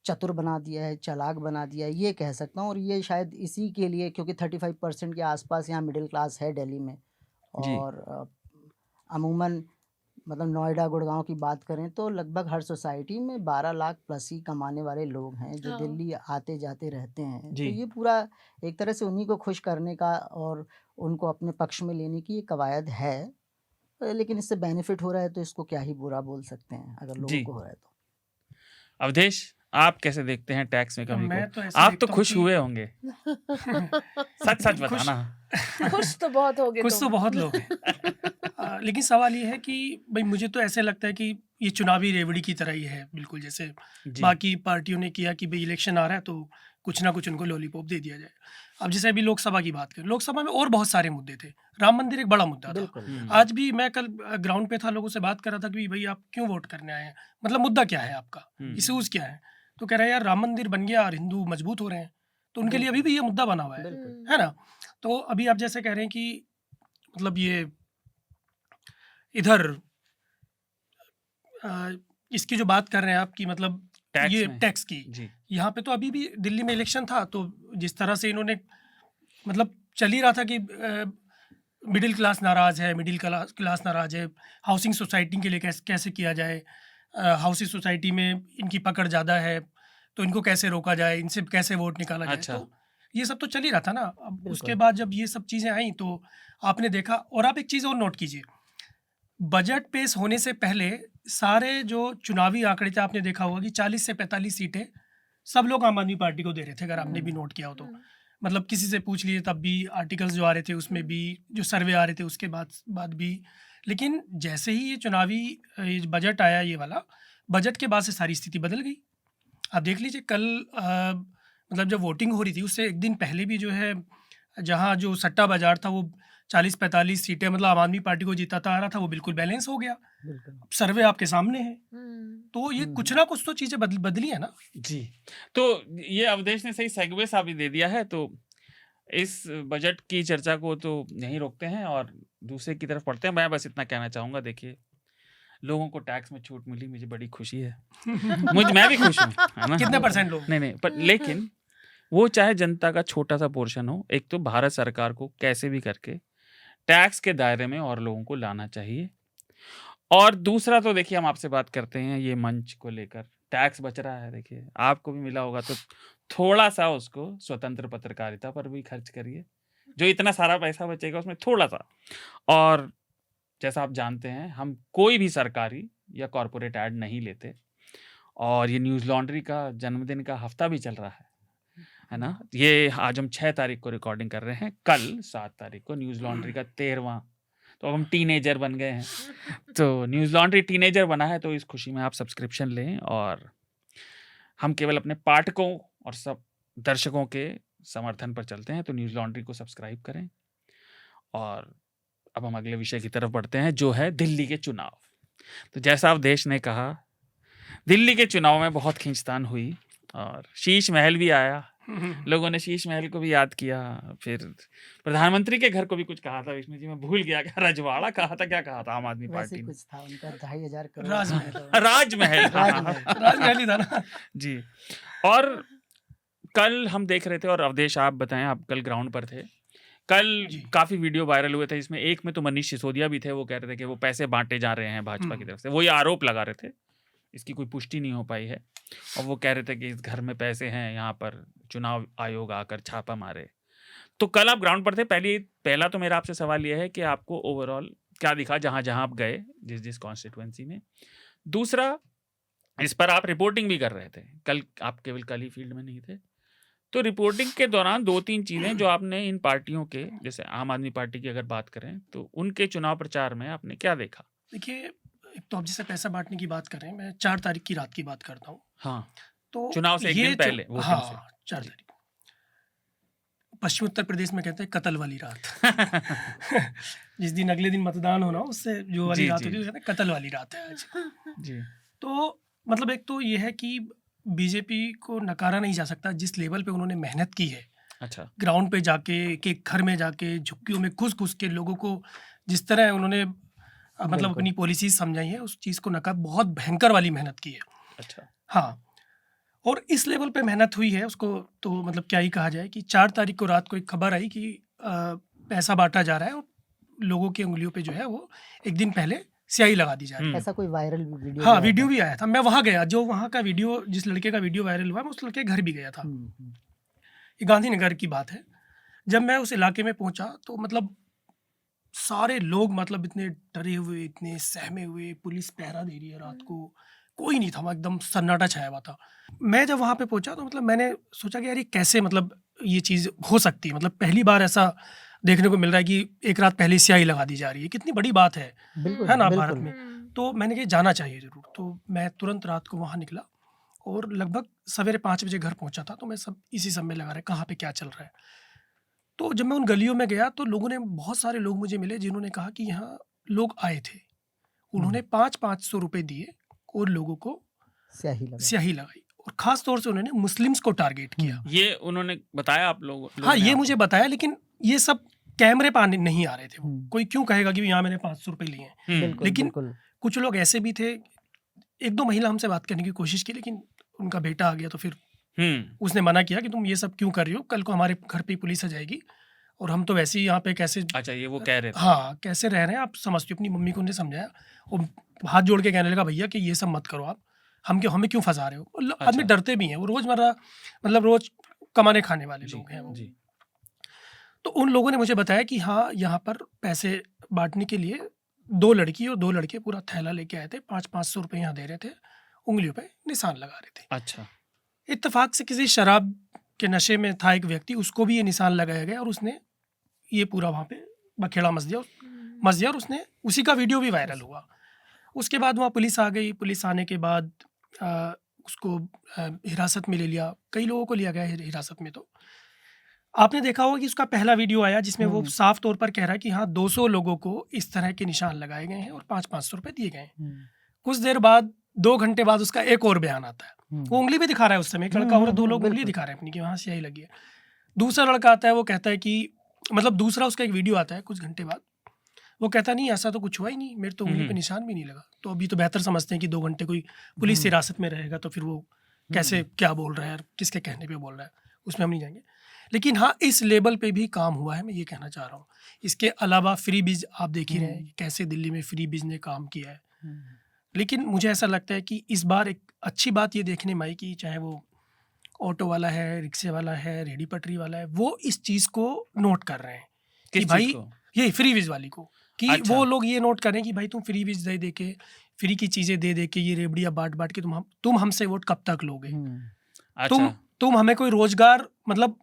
चतुर बना दिया है, चालाक बना दिया है, ये कह सकता हूँ। और ये शायद इसी के लिए, क्योंकि 35% के आसपास यहाँ मिडिल क्लास है दिल्ली में, और अमूमन मतलब नोएडा गुड़गांव की बात करें तो लगभग हर सोसाइटी में 12 लाख प्लस ही कमाने वाले लोग हैं जो दिल्ली आते जाते रहते हैं। तो ये पूरा एक तरह से उन्हीं को खुश करने का और उनको अपने पक्ष में लेने की ये कवायद है, लेकिन इससे बेनिफिट हो रहा है तो इसको क्या ही बुरा बोल सकते हैं अगर लोगों को हो रहा है तो। अवधेश, आप कैसे देखते हैं टैक्स में कमी मैं को? तो ऐसे आप तो देखता हूँ खुश कि हुए होंगे, सच बताना। खुश तो बहुत हो गए कुछ तो बहुत लोग हैं। लेकिन सवाल ये है कि भाई मुझे तो ऐसे लगता है कि ये चुनावी रेवड़ी की तरह ही है, बिल्कुल जैसे बाकी पार्टियों ने किया कि भाई इलेक्शन आ रहा है तो कुछ ना कुछ उनको लॉलीपॉप दे दिया जाए। अब जैसे अभी लोकसभा की बात करें, लोकसभा में और बहुत सारे मुद्दे थे, राम मंदिर एक बड़ा मुद्दा था। आज भी मैं कल ग्राउंड पे था, लोगों से बात कर रहा था कि भाई आप क्यों वोट करने आए हैं, मतलब मुद्दा क्या है आपका, इशूज क्या है। तो कह रहे हैं यार राम मंदिर बन गया और हिंदू मजबूत हो रहे हैं, तो उनके लिए अभी भी ये मुद्दा बना हुआ है ना। तो अभी आप जैसे कह रहे हैं कि मतलब ये इधर इसकी जो बात कर रहे हैं आप कि मतलब ये टैक्स की, यहाँ पे तो अभी भी दिल्ली में इलेक्शन था, तो जिस तरह से इन्होंने मतलब चल ही रहा था कि मिडिल क्लास नाराज़ है, मिडिल क्लास नाराज़ है, हाउसिंग सोसाइटी के लिए कैसे किया जाए, हाउसिंग सोसाइटी में इनकी पकड़ ज़्यादा है तो इनको कैसे रोका जाए, इनसे कैसे वोट निकाला जाए। तो ये सब तो चल ही रहा था ना। अब उसके बाद जब ये सब चीज़ें आई तो आपने देखा, और आप एक चीज़ और नोट कीजिए, बजट पेश होने से पहले सारे जो चुनावी आंकड़े थे आपने देखा होगा कि 40 से 45 सीटें सब लोग आम आदमी पार्टी को दे रहे थे, अगर आपने भी नोट किया हो तो। मतलब किसी से पूछ लीजिए तब भी, आर्टिकल्स जो आ रहे थे उसमें भी, जो सर्वे आ रहे थे उसके बाद भी। लेकिन जैसे ही ये चुनावी बजट आया, ये वाला बजट के बाद से सारी स्थिति बदल गई। आप देख लीजिए कल मतलब जब वोटिंग हो रही थी उससे एक दिन पहले भी जो है, जहाँ जो सट्टा बाज़ार था वो 40-45 सीटें मतलब आम आदमी पार्टी को जिताता आ रहा था, वो बिल्कुल बैलेंस हो गया। बिल्कुल। सर्वे आपके सामने है, तो ये हम्म, कुछ ना कुछ तो चीजें बदली है ना। जी। तो ये अवधेश ने सही सेगवे सा भी दे दिया है, तो इस बजट की चर्चा को तो यहीं रोकते हैं और दूसरे की तरफ पढ़ते हैं। मैं बस इतना कहना चाहूँगा, देखिए लोगों को टैक्स में छूट मिली, मुझे बड़ी खुशी है। मैं भी खुश हूँ, है ना? कितने % लोग? नहीं, पर लेकिन वो चाहे जनता का छोटा-सा पोर्शन हो, एक तो भारत सरकार को कैसे भी करके टैक्स के दायरे में और लोगों को लाना चाहिए। और दूसरा तो देखिए, हम आपसे बात करते हैं ये मंच को लेकर, टैक्स बच रहा है, देखिए आपको भी मिला होगा, तो थोड़ा-सा उसको स्वतंत्र पत्रकारिता पर भी खर्च करिए। जो इतना सारा पैसा बचेगा उसमें थोड़ा-सा। और जैसा आप जानते हैं, हम कोई भी सरकारी या कॉर्पोरेट ऐड नहीं लेते, और ये न्यूज़ लॉन्ड्री का जन्मदिन का हफ्ता भी चल रहा है ना? ये आज हम 6 तारीख को रिकॉर्डिंग कर रहे हैं, कल 7 तारीख को न्यूज़ लॉन्ड्री का 13वां, तो अब हम टीनेजर बन गए हैं। तो न्यूज़ लॉन्ड्री टीनेजर बना है, तो इस खुशी में आप सब्सक्रिप्शन लें, और हम केवल अपने पाठकों और सब दर्शकों के समर्थन पर चलते हैं, तो न्यूज़ लॉन्ड्री को सब्सक्राइब करें। और अब हम अगले विषय की तरफ बढ़ते हैं, जो है दिल्ली के चुनाव। तो जैसा अवधेश ने कहा, दिल्ली के चुनाव में बहुत खींचतान हुई और शीश महल भी आया। लोगों ने शीश महल को भी याद किया, फिर प्रधानमंत्री के घर को भी कुछ कहा था विष्णु जी, मैं भूल गया, क्या रजवाड़ा कहा था, क्या कहा था आम आदमी वैसे पार्टी ही ने? कुछ था उनका 2,500 करोड़ राजमहल। का राजमहल, हाँ, हाँ, हाँ। राजमहल। राजमहल ही था ना। जी। और कल हम देख रहे थे, और अवधेश आप बताएं, आप कल ग्राउंड पर थे, कल जी। काफी वीडियो वायरल हुए थे, इसमें एक में तो मनीष सिसोदिया भी थे, वो कह रहे थे कि वो पैसे बांटे जा रहे हैं भाजपा की तरफ से, वो ये आरोप लगा रहे थे, इसकी कोई पुष्टि नहीं हो पाई है, और वो कह रहे थे कि इस घर में पैसे हैं, यहाँ पर चुनाव आयोग आकर छापा मारे। तो कल आप ग्राउंड पर थे, पहला तो मेरा आपसे सवाल यह है कि आपको ओवरऑल क्या दिखा जहां जहां आप गए, जिस जिस कॉन्स्टिट्यूएंसी में? दूसरा, इस पर आप रिपोर्टिंग भी कर रहे थे कल, आप केवल कल ही फील्ड में नहीं थे, तो रिपोर्टिंग के दौरान 2-3 चीजें जो आपने इन पार्टियों के, जैसे आम आदमी पार्टी की अगर बात करें, तो उनके चुनाव प्रचार में आपने क्या देखा? देखिए, एक तो आप जैसे पैसा बांटने की बात कर रहे हैं, मैं 4 तारीख की रात की बात करता हूँ। हाँ, तो चुनाव से एक ये दिन पहले, वोटिंग से। हाँ, 4 तारीख। पश्चिमी उत्तर प्रदेश में कहते हैं कत्ल वाली रात। जिस दिन अगले दिन मतदान होना, उससे जो वाली जी, रात जी, होती है, कहते हैं कत्ल वाली रात है आज। जी। तो मतलब एक तो ये है कि बीजेपी को नकारा नहीं जा सकता, जिस लेवल पे उन्होंने मेहनत की है, अच्छा। ग्राउंड पे जाके, एक घर में जाके, झुग्गियों में घुस-घुस के लोगों को जिस तरह उन्होंने मतलब बिल्कुल। अपनी पॉलिसीज़ समझाई हैं, उस चीज़ को नकार बहुत भयंकर वाली मेहनत की है। अच्छा। हाँ, और इस लेवल पे मेहनत हुई है, उसको तो मतलब क्या ही कहा जाए कि 4 तारीख को रात को एक खबर आई कि पैसा बाँटा जा रहा है और लोगों की उँगलियों पे जो है वो एक दिन पहले स्याही लगा दी जा रही है। ऐसा कोई वायरल वीडियो हाँ, भी आया वीडियो था। भी आया था। मैं वहाँ गया, जो वहाँ का वीडियो, जिस लड़के का वीडियो वायरल हुआ, मैं उस लड़के के घर भी गया था। ये गांधीनगर की बात है। जब मैं उस इलाके में पहुँचा, तो मतलब सारे लोग मतलब इतने डरे हुए, इतने सहमे हुए, पुलिस पहरा दे रही है रात को, कोई नहीं था, वहाँ एकदम सन्नाटा छाया हुआ था। मैं जब वहाँ पे पहुँचा, तो मतलब मैंने सोचा कि यार ये कैसे, मतलब ये चीज़ हो सकती है, मतलब पहली बार ऐसा देखने को मिल रहा है कि एक रात पहले स्याही लगा दी जा रही है, कितनी बड़ी बात है बिल्कुल, ना भारत बिल्कुल। में। तो मैंने कहा जाना चाहिए ज़रूर, तो मैं तुरंत रात को वहाँ निकला और लगभग सवेरे 5 बजे घर पहुँचा था। तो मैं सब इसी सब में लगा रहा, कहाँ पे क्या चल रहा है। तो जब मैं उन गलियों में गया, तो लोगों ने, बहुत सारे लोग मुझे मिले जिन्होंने कहा कि यहाँ लोग आए थे, उन्होंने 500-500 रुपए दिए और लोगों को स्याही लगा। स्याही लगाई, और खास तौर से उन्होंने मुस्लिम्स को टारगेट किया। ये उन्होंने बताया आप लोगों हाँ, ने ये आपको? मुझे बताया, लेकिन ये सब कैमरे पर नहीं आ रहे थे। वो कोई क्यों कहेगा कि यहाँ मैंने 500 रुपए लिए हैं। बिल्कुल, लेकिन बिल्कुल। कुछ लोग ऐसे भी थे, 1-2 महिला हमसे बात करने की कोशिश की, लेकिन उनका बेटा आ गया, तो फिर उसने मना किया कि तुम ये सब क्यों कर रही हो, कल को हमारे घर पे पुलिस आ जाएगी, और हम तो वैसे ही यहाँ पे कैसे, अच्छा, ये वो कह रहे थे। हाँ, कैसे रह रहे हैं आप, समझती हो। अपनी मम्मी को उन्हें समझाया, और हाथ जोड़ के कहने लगा, भैया कि ये सब मत करो आप, हमें क्यों फंसा रहे हो। और आदमी अच्छा। डरते भी हैं, वो रोजमर्रा मतलब रोज कमाने खाने वाले जी, लोग हैं वो। जी। तो उन लोगों ने मुझे बताया कि हाँ, यहाँ पर पैसे बांटने के लिए 2 लड़की और 2 लड़के पूरा थैला लेके आए थे, 500-500 रुपए यहाँ दे रहे थे, उंगलियों पे निशान लगा रहे थे। अच्छा। इत्तेफाक से किसी शराब के नशे में था एक व्यक्ति, उसको भी ये निशान लगाया गया, और उसने ये पूरा वहाँ पे बखेड़ा मच दिया, और उसने, उसी का वीडियो भी वायरल हुआ। उसके बाद वहाँ पुलिस आ गई। पुलिस आने के बाद उसको हिरासत में ले लिया, कई लोगों को लिया गया हिरासत में। तो आपने देखा होगा कि उसका पहला वीडियो आया जिसमें वो हम्म साफ तौर पर कह रहा है कि हाँ 200 लोगों को इस तरह के निशान लगाए गए हैं और 500 रुपए दिए गए हैं। हम्म कुछ देर बाद 2 घंटे बाद उसका एक और बयान आता है। वो हम्म उंगली भी दिखा रहा है उस समय, एक लड़का और 2 लोग उंगली बिल्कुल दिखा रहे हैं अपनी कि वहाँ स्याही लगी है। दूसरा लड़का आता है, वो कहता है कि मतलब दूसरा उसका एक वीडियो आता है कुछ घंटे बाद, वो कहता नहीं ऐसा तो कुछ हुआ ही नहीं, मेरे तो उंगली पे निशान भी नहीं लगा। तो अभी तो बेहतर समझते हैं कि 2 घंटे कोई पुलिस हम्म हिरासत में रहेगा तो फिर वो कैसे हम्म क्या बोल रहा है और किसके कहने पे बोल रहा है, उसमें हम नहीं जाएंगे। लेकिन हाँ, इस लेवल पे भी काम हुआ है, मैं ये कहना चाह रहा हूँ। इसके अलावा फ्री बीज आप देख ही रहे हैं कि कैसे दिल्ली में फ्री बीज ने काम किया है। हम्म लेकिन मुझे ऐसा लगता है कि इस बार एक अच्छी बात ये देखने में आई कि चाहे वो ऑटो वाला है, रिक्शे वाला है, रेहड़ी पटरी वाला है, वो इस चीज़ को नोट कर रहे हैं कि किस चीज भाई को? ये फ्री बीज वाली को, कि अच्छा। वो लोग ये नोट करें कि भाई तुम फ्री बीज दे दे के, फ्री की चीज़ें दे दे के, ये रेबड़ियाँ बांट बांट के तुम हमसे वोट कब तक लोगे? तुम अच्छा। तुम हमें कोई रोजगार, मतलब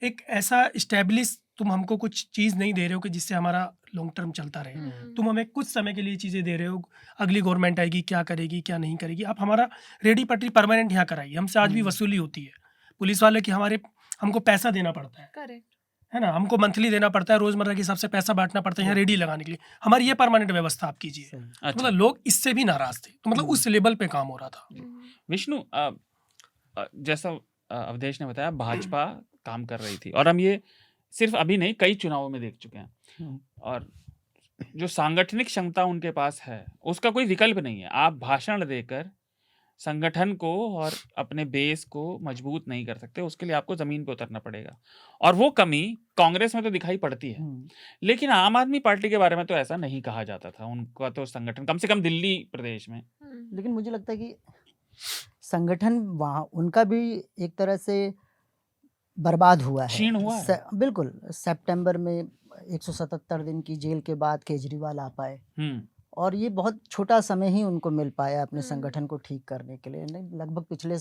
एक ऐसा इस्टेब्लिश, तुम हमको कुछ चीज़ नहीं दे रहे हो कि जिससे हमारा लॉन्ग टर्म चलता रहे। तुम हमें कुछ समय के लिए चीज़ें दे रहे हो, अगली गवर्नमेंट आएगी क्या करेगी क्या नहीं करेगी। आप हमारा रेडी पटरी परमानेंट यहाँ कराइए। हमसे आज भी वसूली होती है पुलिस वाले की, हमको पैसा देना पड़ता है, करेक्ट। है ना, हमको मंथली देना पड़ता है, रोजमर्रा के हिसाब से पैसा बांटना पड़ता है यहाँ रेडी लगाने के लिए। हमारी ये परमानेंट व्यवस्था आप कीजिए। सही तो अच्छा मतलब लोग इससे भी नाराज थे, तो मतलब उस लेवल पे काम हो रहा था। विष्णु, जैसा अवधेश ने बताया, भाजपा काम कर रही थी और हम ये सिर्फ अभी नहीं, कई चुनावों में देख चुके हैं। हम्म और जो सांगठनिक क्षमता उनके पास है उसका कोई विकल्प नहीं है। आप भाषण देकर संगठन को और अपने बेस को मजबूत नहीं कर सकते, उसके लिए आपको जमीन पे उतरना पड़ेगा। और वो कमी कांग्रेस में तो दिखाई पड़ती है, लेकिन आम आदमी पार्टी के बारे में तो ऐसा नहीं कहा जाता था। उनका तो संगठन कम से कम दिल्ली प्रदेश में। लेकिन मुझे लगता है कि संगठन वहाँ उनका भी एक तरह से बर्बाद हुआ है। क्षीण हुआ है। बिल्कुल। सितंबर में 177 दिन की जेल के बाद केजरीवाल आ पाए और ये बहुत छोटा समय ही उनको मिल पाया अपने संगठन को ठीक करने के लिए। नहीं, लगभग पिछले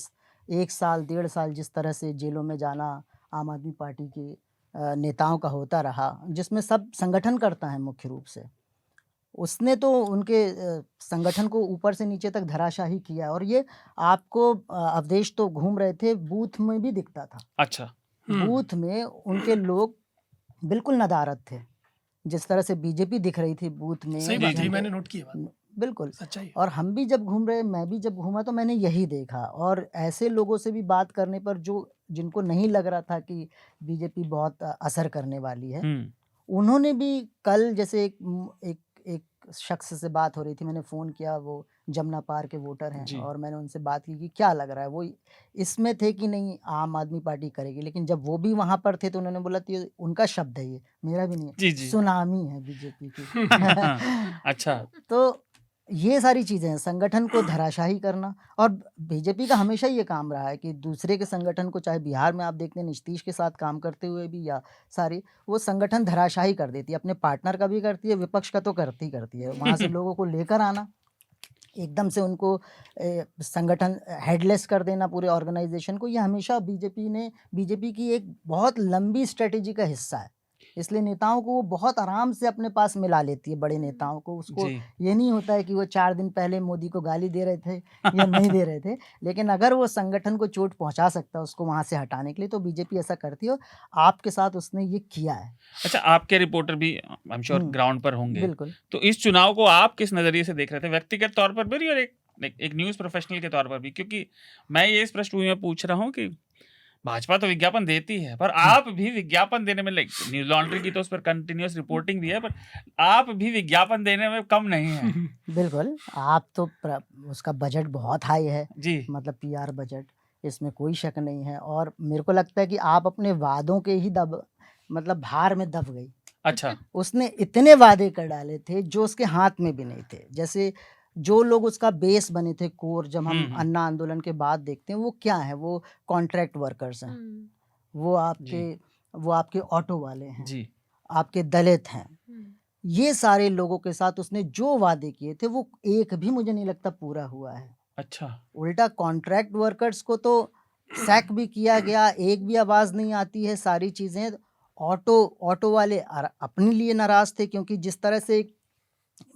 1 साल 1.5 साल जिस तरह से जेलों में जाना आम आदमी पार्टी के नेताओं का होता रहा, जिसमें सब संगठन करता है मुख्य रूप से, उसने तो उनके संगठन को ऊपर से नीचे तक धराशाही किया। और ये आपको अवधेश तो घूम रहे थे, बूथ में भी दिखता था। अच्छा। बूथ में उनके लोग बिल्कुल नदारद थे, जिस तरह से बीजेपी दिख रही थी बूथ में। सही बात है, मैंने नोट किया बात, बिल्कुल सच्चाई। और हम भी जब घूम रहे, मैं भी जब घूमा तो मैंने यही देखा। और ऐसे लोगों से भी बात करने पर जिनको नहीं लग रहा था कि बीजेपी बहुत असर करने वाली है, उन्होंने भी कल जैसे एक शख्स से बात हो रही थी, मैंने फ़ोन किया, वो जमुना पार के वोटर हैं और मैंने उनसे बात की कि क्या लग रहा है। वो इसमें थे कि नहीं आम आदमी पार्टी करेगी, लेकिन जब वो भी वहाँ पर थे तो उन्होंने बोला कि उनका शब्द है, ये मेरा भी नहीं है, सुनामी है बीजेपी की। अच्छा। तो ये सारी चीज़ें हैं, संगठन को धराशाही करना। और बीजेपी का हमेशा ये काम रहा है कि दूसरे के संगठन को, चाहे बिहार में आप देखते हैं नीतीश के साथ काम करते हुए भी, या सारी वो संगठन धराशाही कर देती है। अपने पार्टनर का भी करती है, विपक्ष का तो करती है। वहाँ से लोगों को लेकर आना, एकदम से उनको संगठन हेडलेस कर देना पूरे ऑर्गेनाइजेशन को, ये हमेशा बीजेपी की एक बहुत लंबी स्ट्रेटेजी का हिस्सा है। इसलिए नेताओं को वो बहुत आराम से अपने पास मिला लेती है, बड़े नेताओं को। उसको ये नहीं होता है कि वो 4 दिन पहले मोदी को गाली दे रहे थे या नहीं दे रहे थे, लेकिन अगर वो संगठन को चोट पहुंचा सकता है उसको वहां से हटाने के लिए, तो बीजेपी ऐसा करती है। आपके साथ उसने ये किया है। अच्छा, आपके रिपोर्टर भी आई एम श्योर ग्राउंड पर होंगे। बिल्कुल। तो इस चुनाव को आप किस नजरिए से देख रहे थे, व्यक्तिगत तौर पर भी और एक न्यूज़ प्रोफेशनल के तौर पर भी? क्योंकि मैं ये इस पृष्ठभूमि में पूछ रहा हूँ कि भाजपा तो विज्ञापन देती है, पर आप भी विज्ञापन देने में, न्यूज लॉन्ड्री की तो उस पर कंटिन्यूअस रिपोर्टिंग भी है, पर आप भी विज्ञापन देने में कम नहीं है। बिल्कुल। आप तो उसका बजट बहुत हाई है जी, मतलब पीआर बजट, इसमें कोई शक नहीं है। और मेरे को लगता है कि आप अपने वादों के ही मतलब भार में दब गई। अच्छा। उसने इतने वादे कर डाले थे जो उसके हाथ में भी नहीं थे। जैसे जो लोग उसका बेस बने थे, कोर, जब हम अन्ना आंदोलन के बाद देखते हैं, वो क्या है, वो कॉन्ट्रैक्ट वर्कर्स हैं, वो आपके ऑटो वाले हैं जी, आपके दलित हैं। ये सारे लोगों के साथ उसने जो वादे किए थे वो एक भी मुझे नहीं लगता पूरा हुआ है। अच्छा। उल्टा कॉन्ट्रैक्ट वर्कर्स को तो सैक भी किया गया, एक भी आवाज़ नहीं आती है। सारी चीज़ें ऑटो वाले अपने लिए नाराज़ थे, क्योंकि जिस तरह से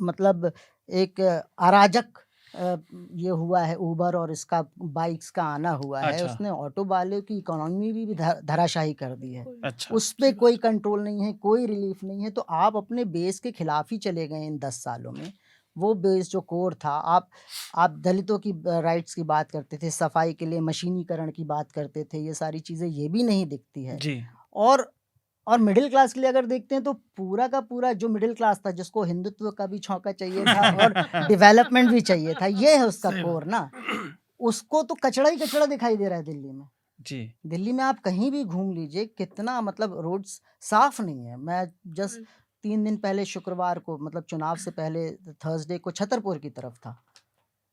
मतलब एक अराजक ये हुआ है उबर और इसका बाइक्स का आना हुआ है, अच्छा, उसने ऑटो वालों की इकोनॉमी भी धराशायी कर दी है। बिल्कुल। अच्छा। उस पे सही कोई बात। कंट्रोल नहीं है, कोई रिलीफ नहीं है, तो आप अपने बेस के खिलाफ ही चले गए इन 10 सालों में। वो बेस जो कोर था, आप दलितों की राइट्स की बात करते थे, सफाई के लिए मशीनीकरण की बात करते थे, ये सारी चीज़ें ये भी नहीं दिखती है। जी, और मिडिल क्लास के लिए अगर देखते हैं तो पूरा का पूरा जो मिडिल क्लास था, जिसको हिंदुत्व का भी छौंका चाहिए था और डेवलपमेंट भी चाहिए था, ये है उसका सही कोर बात। ना। उसको तो कचड़ा ही कचड़ा दिखाई दे रहा है दिल्ली में। जी, दिल्ली में आप कहीं भी घूम लीजिए, कितना मतलब रोड्स साफ नहीं है। मैं जस्ट हम्म, 3 दिन पहले शुक्रवार को, मतलब चुनाव से पहले थर्सडे को छतरपुर की तरफ था।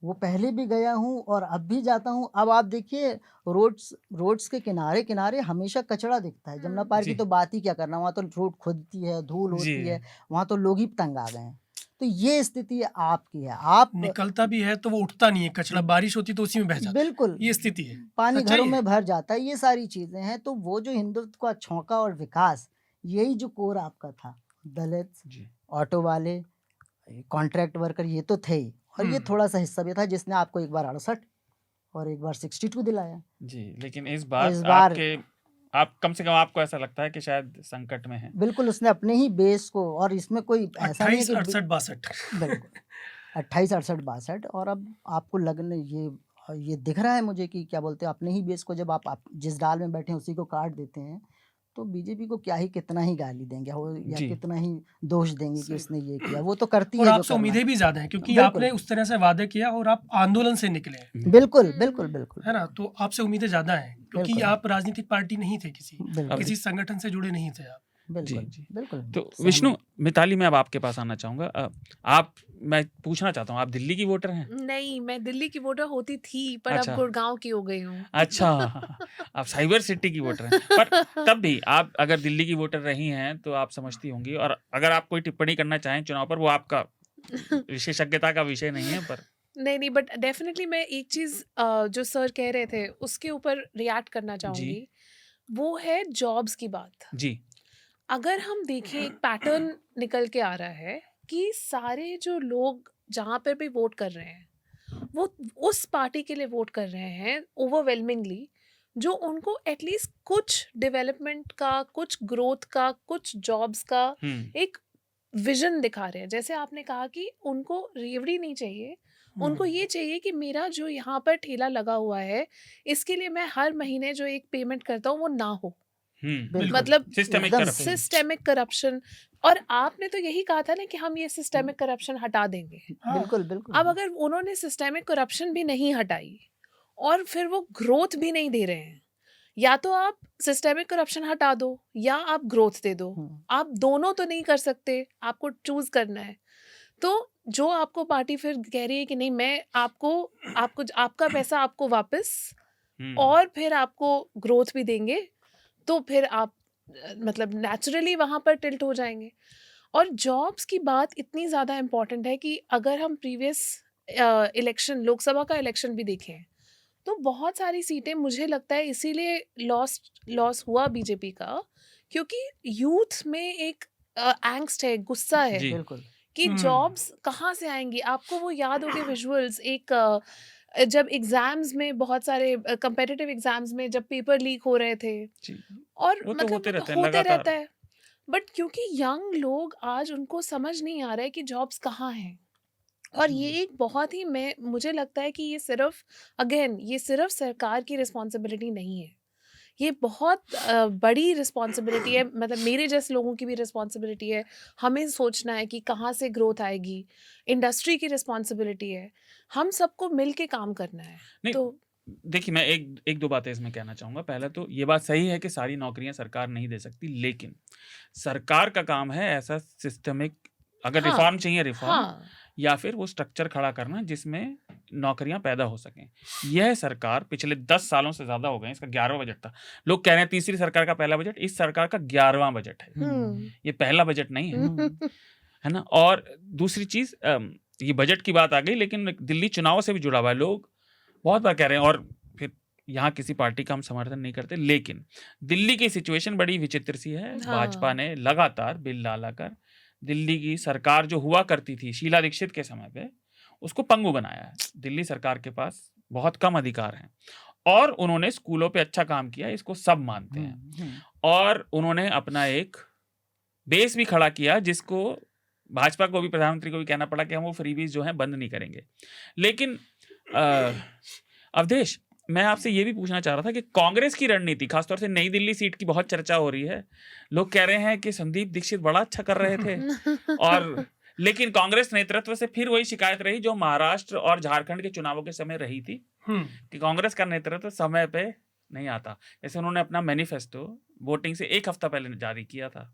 वो पहले भी गया हूँ और अब भी जाता हूँ। अब आप देखिए, रोड्स के किनारे-किनारे हमेशा कचरा दिखता है। जमुना पार्क की जी, तो बात ही क्या करना, वहाँ तो रोड खुदती है, धूल जी, होती है, वहाँ तो लोग ही तंग आ गए हैं। तो ये स्थिति आपकी है। आप निकलता भी है तो वो उठता नहीं है, कचरा बारिश होती तो उसी में बह जाता है। बिल्कुल, ये स्थिति है। पानी सच्चाई घरों है। में भर जाता है, ये सारी चीज़ें हैं। तो वो जो हिंदुत्व का छौंका और विकास, यही जो कोर आपका था। दलित, जी, ऑटो वाले, कॉन्ट्रैक्ट वर्कर, ये तो थे ही, और ये हम्म। थोड़ा-सा हिस्सा भी था जिसने आपको एक बार 68 और एक बार 62 दिलाया। जी। लेकिन इस और बार इस बार आप कम से कम आपको ऐसा लगता है कि शायद संकट में हैं। बिल्कुल उसने अपने ही बेस को, और इसमें कोई ऐसा नहीं है 28, कि 68, 62। बिल्कुल 28, 68, 62, और अब आपको लगने ये दिख रहा है मुझे कि क्या बोलते हैं, अपने ही बेस को जब आप जिस डाल में बैठे हैं उसी को काट देते हैं, तो बीजेपी को क्या ही कितना ही गाली देंगे हो, या जी, कितना ही दोष देंगे कि सही उसने ये किया। वो तो करती और है जो आपसे करना उम्मीदें है। भी ज्यादा हैं क्योंकि बिल्कुल आपने उस तरह से वादे किया और आप आंदोलन से निकले हैं, बिल्कुल बिल्कुल हम्म, बिल्कुल है ना? तो आपसे उम्मीदें ज्यादा हैं क्योंकि बिल्कुल आप राजनीतिक पार्टी नहीं थे, बिल्कुल अब किसी संगठन से जुड़े नहीं थे आप। जी, बिल्कुल जी। बिल्कुल तो विष्णु, सहमत। मिताली, मैं अब आपके पास आना चाहूँगा। मैं पूछना चाहता हूँ, आप दिल्ली की वोटर हैं? नहीं, मैं दिल्ली की वोटर होती थी, पर अब अच्छा, गुड़गांव की हो गई हूँ। अच्छा, आप साइबर सिटी की वोटर हैं। पर तब भी आप अगर दिल्ली की वोटर रही हैं, तो आप समझती होंगी, और अगर आप कोई टिप्पणी करना चाहें चुनाव पर, वो आपका विशेषज्ञता का विषय नहीं है, पर नहीं, नहीं, बट डेफ़िनेटली मैं एक चीज़ जो सर कह रहे थे, उसके ऊपर रिएक्ट करना जी, चाहूँगी। वो है जॉब्स की बात। जी, अगर हम देखें, एक पैटर्न निकल के आ रहा है कि सारे जो लोग जहाँ पर भी वोट कर रहे हैं, वो उस पार्टी के लिए वोट कर रहे हैं ओवरवेलमिंगली, जो उनको एटलीस्ट कुछ डेवलपमेंट का, कुछ ग्रोथ का, कुछ जॉब्स का हुँ, एक विजन दिखा रहे हैं। जैसे आपने कहा कि उनको रेवड़ी नहीं चाहिए, उनको ये चाहिए कि मेरा जो यहाँ पर ठेला लगा हुआ है, इसके लिए मैं हर महीने जो एक पेमेंट करता हूँ वो ना हो। हुँ, बिल्कुल मतलब सिस्टमिक एकदम करप्शन। सही। Systemic corruption. और आपने तो यही कहा था ना कि हम ये सिस्टेमिक करप्शन हटा देंगे। हाँ, बिल्कुल बिल्कुल अब अगर उन्होंने सिस्टेमिक करप्शन भी नहीं हटाई और फिर वो ग्रोथ भी नहीं दे रहे हैं, या तो आप सिस्टेमिक करप्शन हटा दो या आप ग्रोथ दे दो। हम्म, आप दोनों तो नहीं कर सकते, आपको चूज करना है। तो जो आपको पार्टी फिर कह रही है कि नहीं, मैं आपको आपको आपका पैसा आपको वापस, हुँ, और फिर आपको ग्रोथ भी देंगे, तो फिर आप मतलब नेचुरली वहाँ पर टिल्ट हो जाएंगे। और जॉब्स की बात इतनी ज़्यादा इम्पॉर्टेंट है कि अगर हम प्रीवियस इलेक्शन, लोकसभा का इलेक्शन भी देखें, तो बहुत सारी सीटें मुझे लगता है इसीलिए लॉस लॉस हुआ बीजेपी का, क्योंकि यूथ में एक एंग्स्ट है, गुस्सा है जी, बिल्कुल कि जॉब्स कहाँ से आएंगी। आपको वो याद होंगे विजुअल्स, एक जब एग्जाम्स में बहुत सारे कंपेटिटिव एग्जाम्स में जब पेपर लीक हो रहे थे, जी। और वो तो मतलब होते वो तो रहते हैं होते लगातार। रहता है। बट क्योंकि यंग लोग आज, उनको समझ नहीं आ रहा है कि जॉब्स कहाँ हैं। और ये एक बहुत ही, मैं मुझे लगता है कि ये सिर्फ, अगेन, ये सिर्फ सरकार की रिस्पॉन्सिबिलिटी नहीं है, ये बहुत बड़ी रिस्पॉन्सिबिलिटी है। मतलब मेरे जैसे लोगों की भी रिस्पॉन्सिबिलिटी है। हमें सोचना है कि कहाँ से ग्रोथ आएगी। इंडस्ट्री की रिस्पॉन्सिबिलिटी है। हम सबको मिल के काम करना है। नहीं, तो देखिए, मैं एक दो बातें इसमें कहना चाहूँगा। पहले तो ये बात सही है कि सारी नौकरियाँ सरकार नहीं दे सकती, लेकिन सरकार का काम है ऐसा सिस्टमिक, अगर हाँ, रिफ़ॉर्म चाहिए रिफ़ॉर्म, हाँ, या फिर वो स्ट्रक्चर खड़ा करना जिसमें नौकरियाँ पैदा हो सकें। यह सरकार पिछले 10 सालों से ज़्यादा हो गए हैं, इसका 11वाँ बजट था। लोग कह रहे हैं तीसरी सरकार का पहला बजट, इस सरकार का 11वाँ बजट है। ये पहला बजट नहीं है, हम्म, है ना? और दूसरी चीज़, ये बजट की बात आ गई, लेकिन दिल्ली चुनाव से भी जुड़ा हुआ है। लोग बहुत बार कह रहे हैं, और फिर यहाँ किसी पार्टी का हम समर्थन नहीं करते, लेकिन दिल्ली की सिचुएशन बड़ी विचित्र सी है। भाजपा हाँ, ने लगातार बिल ला कर दिल्ली की सरकार जो हुआ करती थी शीला दीक्षित के समय पे, उसको पंगु बनाया है। दिल्ली सरकार के पास बहुत कम अधिकार हैं और उन्होंने स्कूलों पे अच्छा काम किया, इसको सब मानते हैं। और उन्होंने अपना एक बेस भी खड़ा किया, जिसको भाजपा को भी, प्रधानमंत्री को भी कहना पड़ा कि हम वो फ्रीबीज जो हैं बंद नहीं करेंगे। लेकिन अवधेश, मैं आपसे ये भी पूछना चाह रहा था कि कांग्रेस की रणनीति, खासतौर से नई दिल्ली सीट की बहुत चर्चा हो रही है। लोग कह रहे हैं कि संदीप दीक्षित बड़ा अच्छा कर रहे थे और लेकिन कांग्रेस नेतृत्व से फिर वही शिकायत रही जो महाराष्ट्र और झारखंड के चुनावों के समय रही थी कि कांग्रेस का नेतृत्व समय पे नहीं आता। जैसे उन्होंने अपना मैनिफेस्टो वोटिंग से 1 हफ्ता पहले जारी किया था।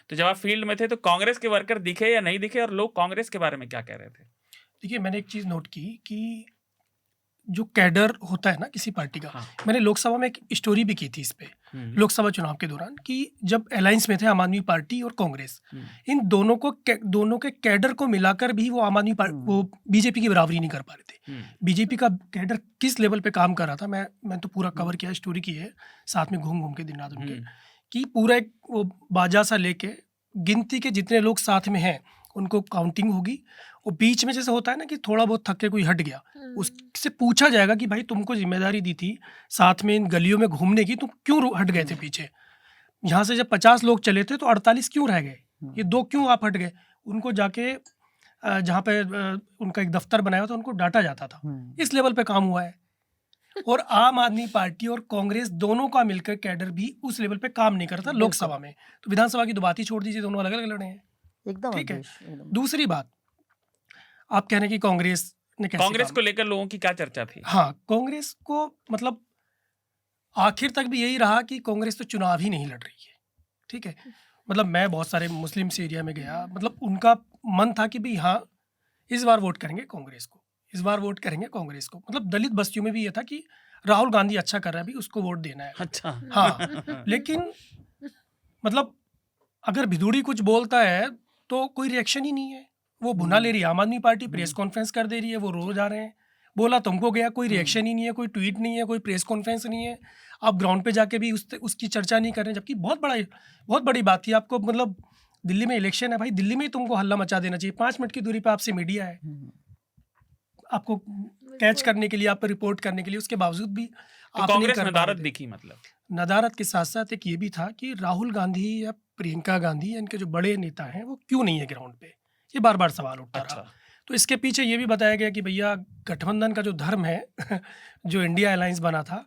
तो जब आप फील्ड में थे तो कांग्रेस के वर्कर दिखे या नहीं दिखे, और लोग कांग्रेस के बारे में क्या कह रहे थे? देखिए, मैंने एक चीज़ नोट की कि जो कैडर होता है ना किसी पार्टी का, मैंने लोकसभा में एक स्टोरी भी की थी इस पे, लोकसभा चुनाव के दौरान, कि जब अलायंस में थे आम आदमी पार्टी और कांग्रेस, इन दोनों के कैडर को मिलाकर भी वो आम आदमी वो बीजेपी की बराबरी नहीं कर पा रहे थे। बीजेपी का कैडर किस लेवल पे काम कर रहा था, मैं तो पूरा कवर किया, स्टोरी की है साथ में घूम के दिन रात उनके, कि पूरा एक वो बाजा सा लेके गिनती के जितने लोग साथ में हैं उनको काउंटिंग होगी, वो बीच में जैसे होता है ना कि थोड़ा बहुत थक के कोई हट गया, उससे पूछा जाएगा कि भाई तुमको जिम्मेदारी दी थी साथ में इन गलियों में घूमने की, तुम क्यों हट गए थे पीछे? यहाँ से जब 50 लोग चले थे तो 48 क्यों रह गए, ये 2 क्यों आप हट गए? उनको जाके जहाँ पे उनका एक दफ्तर बनाया था उनको डांटा जाता था। इस लेवल पे काम हुआ है। और आम आदमी पार्टी और कांग्रेस दोनों का मिलकर कैडर भी उस लेवल पे काम नहीं करता लोकसभा में, तो विधानसभा की तो बात ही छोड़ दीजिए, दोनों अलग अलग लड़े हैं। एकदम ठीक है। दूसरी बात, आप कह रहे हैं कि कांग्रेस ने कैसे कांग्रेस को लेकर लोगों की क्या चर्चा थी? हाँ, कांग्रेस को मतलब आखिर तक भी यही रहा कि कांग्रेस तो चुनाव ही नहीं लड़ रही है। ठीक है, मतलब मैं बहुत सारे मुस्लिम से एरिया में गया, मतलब उनका मन था कि भाई हाँ इस बार वोट करेंगे कांग्रेस को, इस बार वोट करेंगे कांग्रेस को। मतलब दलित बस्तियों में भी ये था कि राहुल गांधी अच्छा कर रहा है, भी उसको वोट देना है। अच्छा। हाँ लेकिन मतलब अगर भिदुड़ी कुछ बोलता है तो कोई रिएक्शन ही नहीं है, वो भुना ले रही है आम आदमी पार्टी, प्रेस कॉन्फ्रेंस कर दे रही है, वो रो जा रहे हैं, बोला तुमको गया, कोई रिएक्शन ही नहीं है, कोई ट्वीट नहीं है, कोई प्रेस कॉन्फ्रेंस नहीं है, आप ग्राउंड पे जाके भी उसकी चर्चा नहीं कर रहे हैं, जबकि बहुत बड़ी बात थी। आपको मतलब दिल्ली में इलेक्शन है भाई, दिल्ली में ही तुमको हल्ला मचा देना चाहिए, 5 मिनट की दूरी पे आपसे मीडिया है, आपको कैच करने के लिए, आप पर रिपोर्ट करने के लिए, उसके बावजूद भी तो कांग्रेस नदारत दिखी। मतलब नदारत के साथ साथ एक ये भी था कि राहुल गांधी या प्रियंका गांधी या इनके जो बड़े नेता हैं वो क्यों नहीं है ग्राउंड पे, ये बार बार सवाल उठता रहा। तो इसके पीछे ये भी बताया गया कि भैया गठबंधन का जो धर्म है जो इंडिया अलायंस बना था,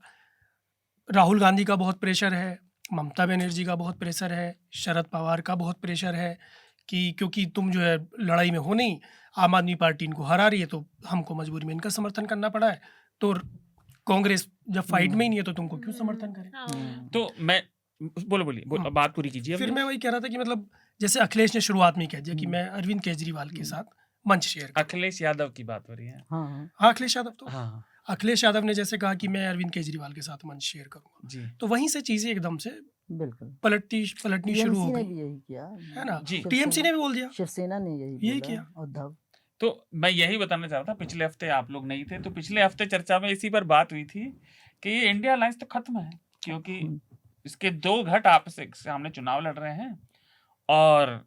राहुल गांधी का बहुत प्रेशर है, ममता बनर्जी का बहुत प्रेशर है, शरद पवार का बहुत प्रेशर है कि क्योंकि तुम जो है लड़ाई में हो नहीं, आम आदमी पार्टी इनको हरा रही है तो हमको मजबूरी में इनका समर्थन करना पड़ा है, तो कांग्रेस जब फाइट में ही नहीं है तो तुमको क्यों समर्थन करें। तो मैं बोलिए, बात पूरी कीजिए। फिर मैं वही कह रहा था कि मतलब जैसे अखिलेश ने शुरुआत में कह दिया कि मैं अरविंद केजरीवाल के साथ मंच शेयर। अखिलेश यादव की बात हो रही है। हाँ, अखिलेश यादव तो अखिलेश यादव ने जैसे कहा कि मैं अरविंद केजरीवाल के साथ मंच शेयर करूंगा, तो वहीं से चीजें एकदम से बिल्कुल पलटनी शुरू हो गई। यही किया है ना, टीएमसी ने भी बोल दिया, शिवसेना ने यही किया, उद्धव। तो मैं यही बताना चाह रहा था, पिछले हफ्ते आप लोग नहीं थे, तो पिछले हफ्ते चर्चा में इसी पर बात हुई थी कि ये इंडिया अलायंस तो खत्म है, क्योंकि इसके 2 घट आपस में सामने चुनाव लड़ रहे हैं और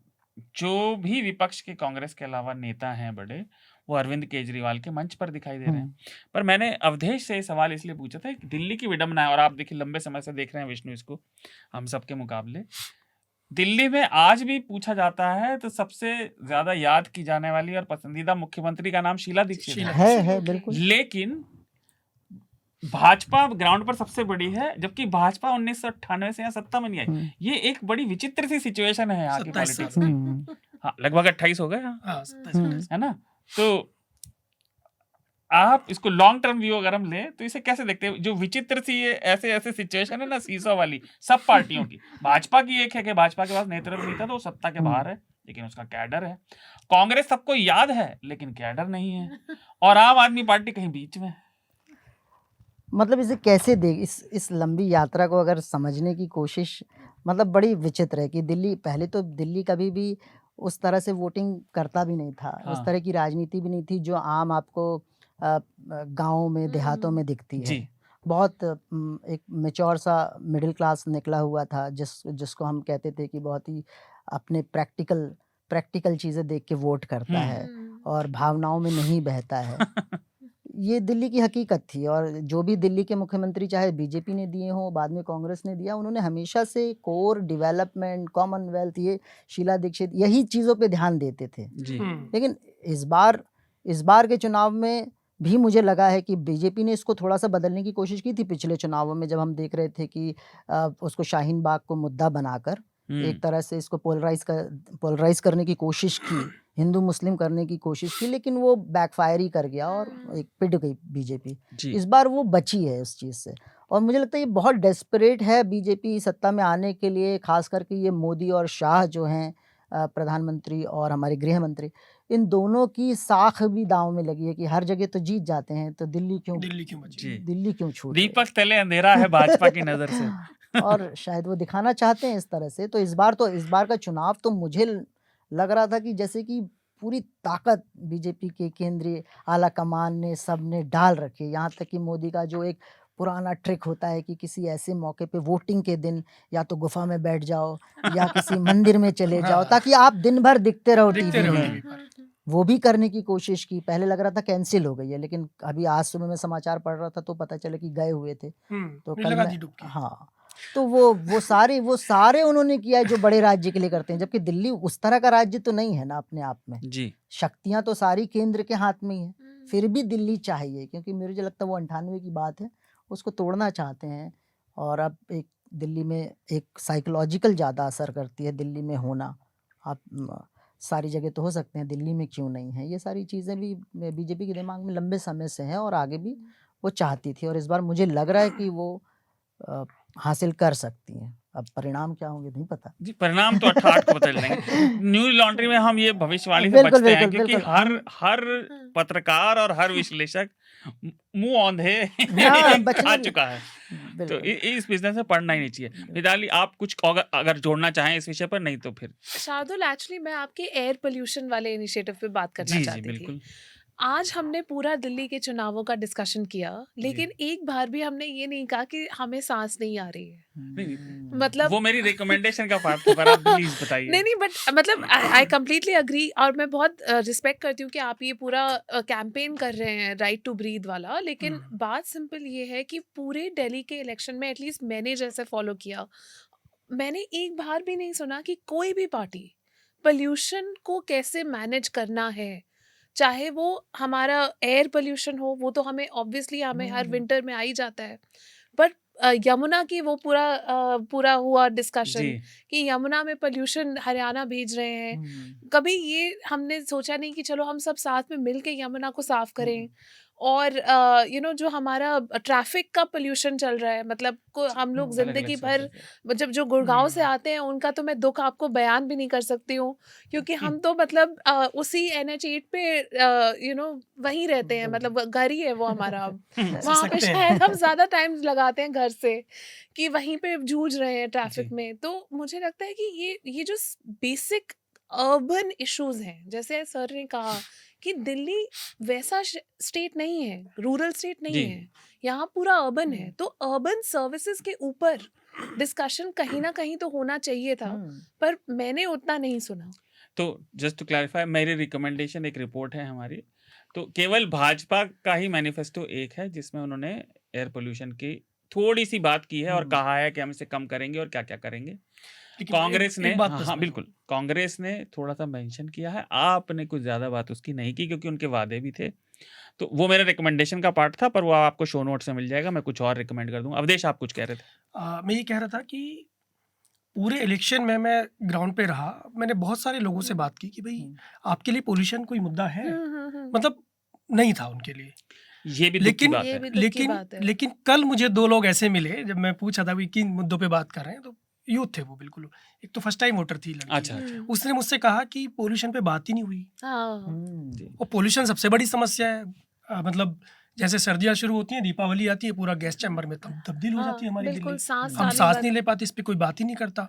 जो भी विपक्ष के कांग्रेस के अलावा नेता हैं बड़े, वो अरविंद केजरीवाल के मंच पर दिखाई दे रहे हैं। पर मैंने अवधेश से सवाल इसलिए पूछा था कि दिल्ली की विडंबना है, और आप देखिए लंबे समय से देख रहे हैं विष्णु इसको हम सबके मुकाबले, दिल्ली में आज भी पूछा जाता है तो सबसे ज्यादा याद की जाने वाली और पसंदीदा मुख्यमंत्री का नाम शीला दीक्षित है बिल्कुल। लेकिन भाजपा ग्राउंड पर सबसे बड़ी है, जबकि भाजपा 1998 से यहाँ सत्ता में नहीं आई। ये एक बड़ी विचित्र सी सिचुएशन है यहाँ की पॉलिटिक्स में। हाँ, लगभग 28 हो गए, है ना। तो आप इसको लॉन्ग टर्म व्यू अगर हम ले तो इसे कैसे देखते हैं, जो विचित्र सी ये ऐसे सिचुएशन है ना सीसो वाली सब पार्टियों की। भाजपा की एक है कि भाजपा के पास नेतृत्व नहीं था तो वो सत्ता के बाहर है, लेकिन उसका कैडर है। कांग्रेस सबको याद है लेकिन कैडर नहीं है, और आम आदमी पार्टी कहीं बीच में। मतलब इसे कैसे देख, इस लंबी यात्रा को अगर समझने की कोशिश, मतलब बड़ी विचित्र है कि दिल्ली, पहले तो दिल्ली कभी भी उस तरह से वोटिंग करता भी नहीं था, उस तरह की राजनीति भी नहीं थी जो आम आपको गाँव में देहातों में दिखती है। बहुत एक मैच्योर सा मिडिल क्लास निकला हुआ था, जिसको हम कहते थे कि बहुत ही अपने प्रैक्टिकल चीज़ें देख के वोट करता है, और भावनाओं में नहीं बहता है। ये दिल्ली की हकीकत थी और जो भी दिल्ली के मुख्यमंत्री चाहे बीजेपी ने दिए हों, बाद में कांग्रेस ने दिया, उन्होंने हमेशा से कोर, डेवलपमेंट, कॉमनवेल्थ, ये शीला दीक्षित यही चीज़ों पे ध्यान देते थे। जी। लेकिन इस बार के चुनाव में भी मुझे लगा है कि बीजेपी ने इसको थोड़ा-सा बदलने की कोशिश की थी पिछले चुनावों में, जब हम देख रहे थे कि उसको शाहीन बाग को मुद्दा बनाकर एक तरह से इसको पोलराइज़ करने की कोशिश की, हिंदू मुस्लिम करने की कोशिश की, लेकिन वो बैकफायर ही कर गया और एक पिट गई बीजेपी। जी। इस बार वो बची है उस चीज़ से और मुझे लगता है ये बहुत डेस्परेट है बीजेपी सत्ता में आने के लिए, ख़ास करके ये मोदी और शाह जो हैं प्रधानमंत्री और हमारे गृह मंत्री, इन दोनों की साख भी दाँव में लगी है कि हर जगह तो जीत जाते हैं, तो दिल्ली क्यों बची? जी। दिल्ली क्यों छूट रही है? दीपक तले अंधेरा है भाजपा की नज़र से। और शायद वो दिखाना चाहते हैं इस तरह से। तो इस बार का चुनाव तो मुझे लग रहा था कि जैसे कि पूरी ताकत बीजेपी के केंद्रीय आला कमान ने सबने डाल रखी है। यहाँ तक कि मोदी का जो एक पुराना ट्रिक होता है कि किसी ऐसे मौके पे वोटिंग के दिन या तो गुफा में बैठ जाओ या किसी मंदिर में चले जाओ ताकि आप दिन भर दिखते रहो टीवी में। वो भी करने की कोशिश की। पहले लग रहा था कैंसिल हो गई है, लेकिन अभी आज सुबह मैं समाचार पढ़ रहा था तो पता चला कि गए हुए थे। तो कल हाँ, तो वो सारे उन्होंने किया है जो बड़े राज्य के लिए करते हैं, जबकि दिल्ली उस तरह का राज्य तो नहीं है ना अपने आप में। जी। शक्तियां तो सारी केंद्र के हाथ में ही है, फिर भी दिल्ली चाहिए क्योंकि मुझे लगता है वो 98 की बात है, उसको तोड़ना चाहते हैं। और अब एक दिल्ली में एक साइकोलॉजिकल ज़्यादा असर करती है दिल्ली में होना। आप सारी जगह तो हो सकते हैं, दिल्ली में क्यों नहीं है? ये सारी चीज़ें भी बीजेपी के दिमाग में लंबे समय से हैं और आगे भी वो चाहती थी और इस बार मुझे लग रहा है कि वो हासिल कर सकती हैं। अब परिणाम क्या होंगे नहीं पता। जी, परिणाम तो 68 को बदल देंगे। न्यूज़ लॉन्ड्री में हम ये भविष्यवाणी से बचते हैं क्योंकि हर पत्रकार और हर विश्लेषक मुँह औंधे आ चुका है। तो इस बिजनेस में पढ़ना ही नहीं चाहिए। मिताली, आप कुछ अगर जोड़ना चाहें इस विषय पर, नहीं तो फिर। शार्दुल, एक्चुअली मैं आपके एयर पोल्यूशन वाले इनिशिएटिव पे बात करना जी, चाहती थी। बिल्कुल। आज हमने पूरा दिल्ली के चुनावों का डिस्कशन किया, लेकिन एक बार भी हमने ये नहीं कहा कि हमें सांस नहीं आ रही है। नहीं, मतलब वो मेरी रिकमेंडेशन का पार्ट था, पर आप प्लीज बताइए। नहीं, बट मतलब आई कंप्लीटली अग्री और मैं बहुत रिस्पेक्ट करती हूँ कि आप ये पूरा कैंपेन कर रहे हैं राइट टू ब्रीथ वाला, लेकिन बात सिंपल ये है कि पूरे दिल्ली के इलेक्शन में एटलीस्ट मैंने जैसे फॉलो किया, मैंने एक बार भी नहीं सुना कि कोई भी पार्टी पोल्यूशन को कैसे मैनेज करना है। चाहे वो हमारा एयर पोल्यूशन हो, वो तो हमें ऑब्वियसली हमें हर विंटर में आ ही जाता है, बट यमुना की वो पूरा हुआ डिस्कशन कि यमुना में पोल्यूशन हरियाणा भेज रहे हैं। कभी ये हमने सोचा नहीं कि चलो हम सब साथ में मिल के यमुना को साफ करें। और जो हमारा ट्रैफिक का पोल्यूशन चल रहा है, मतलब हम लोग जिंदगी भर जब जो गुड़गांव से आते हैं उनका तो मैं दुख आपको बयान भी नहीं कर सकती हूँ, क्योंकि हम तो मतलब उसी NH8 पे वहीं रहते हैं, मतलब घर ही है वो हमारा। वहाँ पे शायद हम ज्यादा टाइम लगाते हैं घर से कि वहीं पे जूझ रहे हैं ट्रैफिक में। तो मुझे लगता है कि ये जो बेसिक अर्बन इश्यूज हैं, जैसे सर ने कहा कि दिल्ली वैसा स्टेट नहीं है, रूरल स्टेट नहीं है, यहाँ पूरा अर्बन है। तो अर्बन सर्विसेज के ऊपर डिस्कशन कहीं ना कहीं तो होना चाहिए था, पर मैंने उतना नहीं सुना। तो जस्ट टू क्लैरिफाई, मेरी रिकमेंडेशन एक रिपोर्ट है हमारी, तो केवल भाजपा का ही मैनिफेस्टो एक है जिसमें उन्होंने एयर पोल्यूशन की थोड़ी सी बात की है और कहा है कि हम इसे कम करेंगे और क्या क्या करेंगे। कांग्रेस ने हाँ बिल्कुल, कांग्रेस ने थोड़ा सा मेंशन किया है, आपने कुछ ज्यादा बात उसकी नहीं की क्योंकि उनके वादे भी थे। तो वो मेरे रिकमेंडेशन का पार्ट था, पर वो आपको शो नोट से मिल जाएगा, मैं कुछ और रिकमेंड कर दूंगा। अवधेश, आप कुछ कह रहे थे? मैं ये कह रहा था कि पूरे इलेक्शन में मैं ग्राउंड पे रहा, मैंने बहुत सारे लोगों से बात की कि भाई आपके लिए पोल्यूशन कोई मुद्दा है? मतलब नहीं था उनके लिए। ये भी लेकिन कल मुझे 2 लोग ऐसे मिले, जब मैं पूछा था कि किन मुद्दों पे बात कर रहे हैं, तो यूथ थे वो बिल्कुल। एक तो फर्स्ट टाइम वोटर थी लड़की। अच्छा। उसने मुझसे कहा कि पोल्यूशन पे बात ही नहीं हुई। और पोल्यूशन सबसे बड़ी समस्या है। मतलब जैसे सर्दियाँ शुरू होती हैं, दीपावली आती है, पूरा गैस चैम्बर में तब्दील हो जाती है हमारी दिल्ली। हम सांस नहीं ले पाते, इस पे कोई बात ही नहीं करता।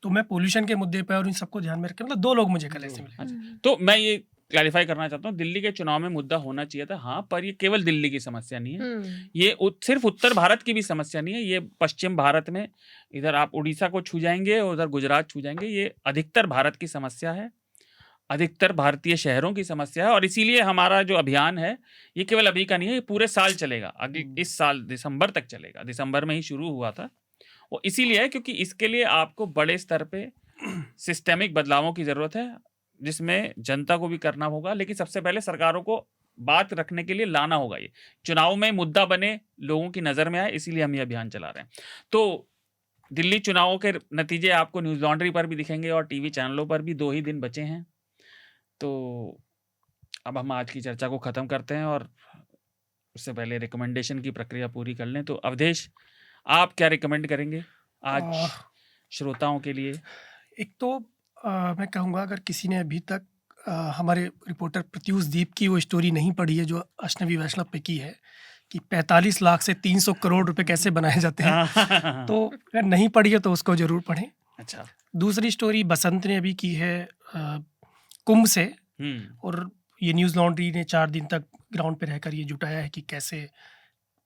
तो मैं पोल्यूशन के मुद्दे पर और इन सबको ध्यान में रख के, मतलब 2 लोग मुझे कल ऐसे मिले। तो मैं ये क्लैरिफाई करना चाहता हूँ, दिल्ली के चुनाव में मुद्दा होना चाहिए था, हाँ, पर ये केवल दिल्ली की समस्या नहीं है, ये सिर्फ उत्तर भारत की भी समस्या नहीं है, ये पश्चिम भारत में, इधर आप उड़ीसा को छू जाएंगे और उधर गुजरात छू जाएंगे, ये अधिकतर भारत की समस्या है। अधिकतर भारतीय शहरों की समस्या है और इसीलिए हमारा जो अभियान है ये केवल अभी का नहीं है, ये पूरे साल चलेगा। अगले इस साल दिसंबर तक चलेगा। दिसंबर में ही शुरू हुआ था। वो इसीलिए है क्योंकि इसके लिए आपको बड़े स्तर पे सिस्टेमिक बदलावों की जरूरत है, जिसमें जनता को भी करना होगा, लेकिन सबसे पहले सरकारों को बात रखने के लिए लाना होगा। ये चुनाव में मुद्दा बने, लोगों की नजर में आए, इसीलिए हम ये अभियान चला रहे हैं। तो दिल्ली चुनावों के नतीजे आपको न्यूज लॉन्ड्री पर भी दिखेंगे और टीवी चैनलों पर भी। 2 ही दिन बचे हैं। तो अब हम आज की चर्चा को खत्म करते हैं और उससे पहले रिकमेंडेशन की प्रक्रिया पूरी कर लें। तो अवधेश, आप क्या रिकमेंड करेंगे आज आ, श्रोताओं के लिए? एक तो मैं कहूँगा, अगर किसी ने अभी तक हमारे रिपोर्टर प्रत्यूष दीप की वो स्टोरी नहीं पढ़ी है जो अश्नवी वैष्णव पे की है कि 45 लाख से 300 करोड़ रुपए कैसे बनाए जाते हैं, तो अगर नहीं पढ़ी है तो उसको जरूर पढ़ें। अच्छा। दूसरी स्टोरी बसंत ने अभी की है कुंभ से, और ये न्यूज़ लॉन्ड्री ने 4 दिन तक ग्राउंड पे रहकर ये जुटाया है कि कैसे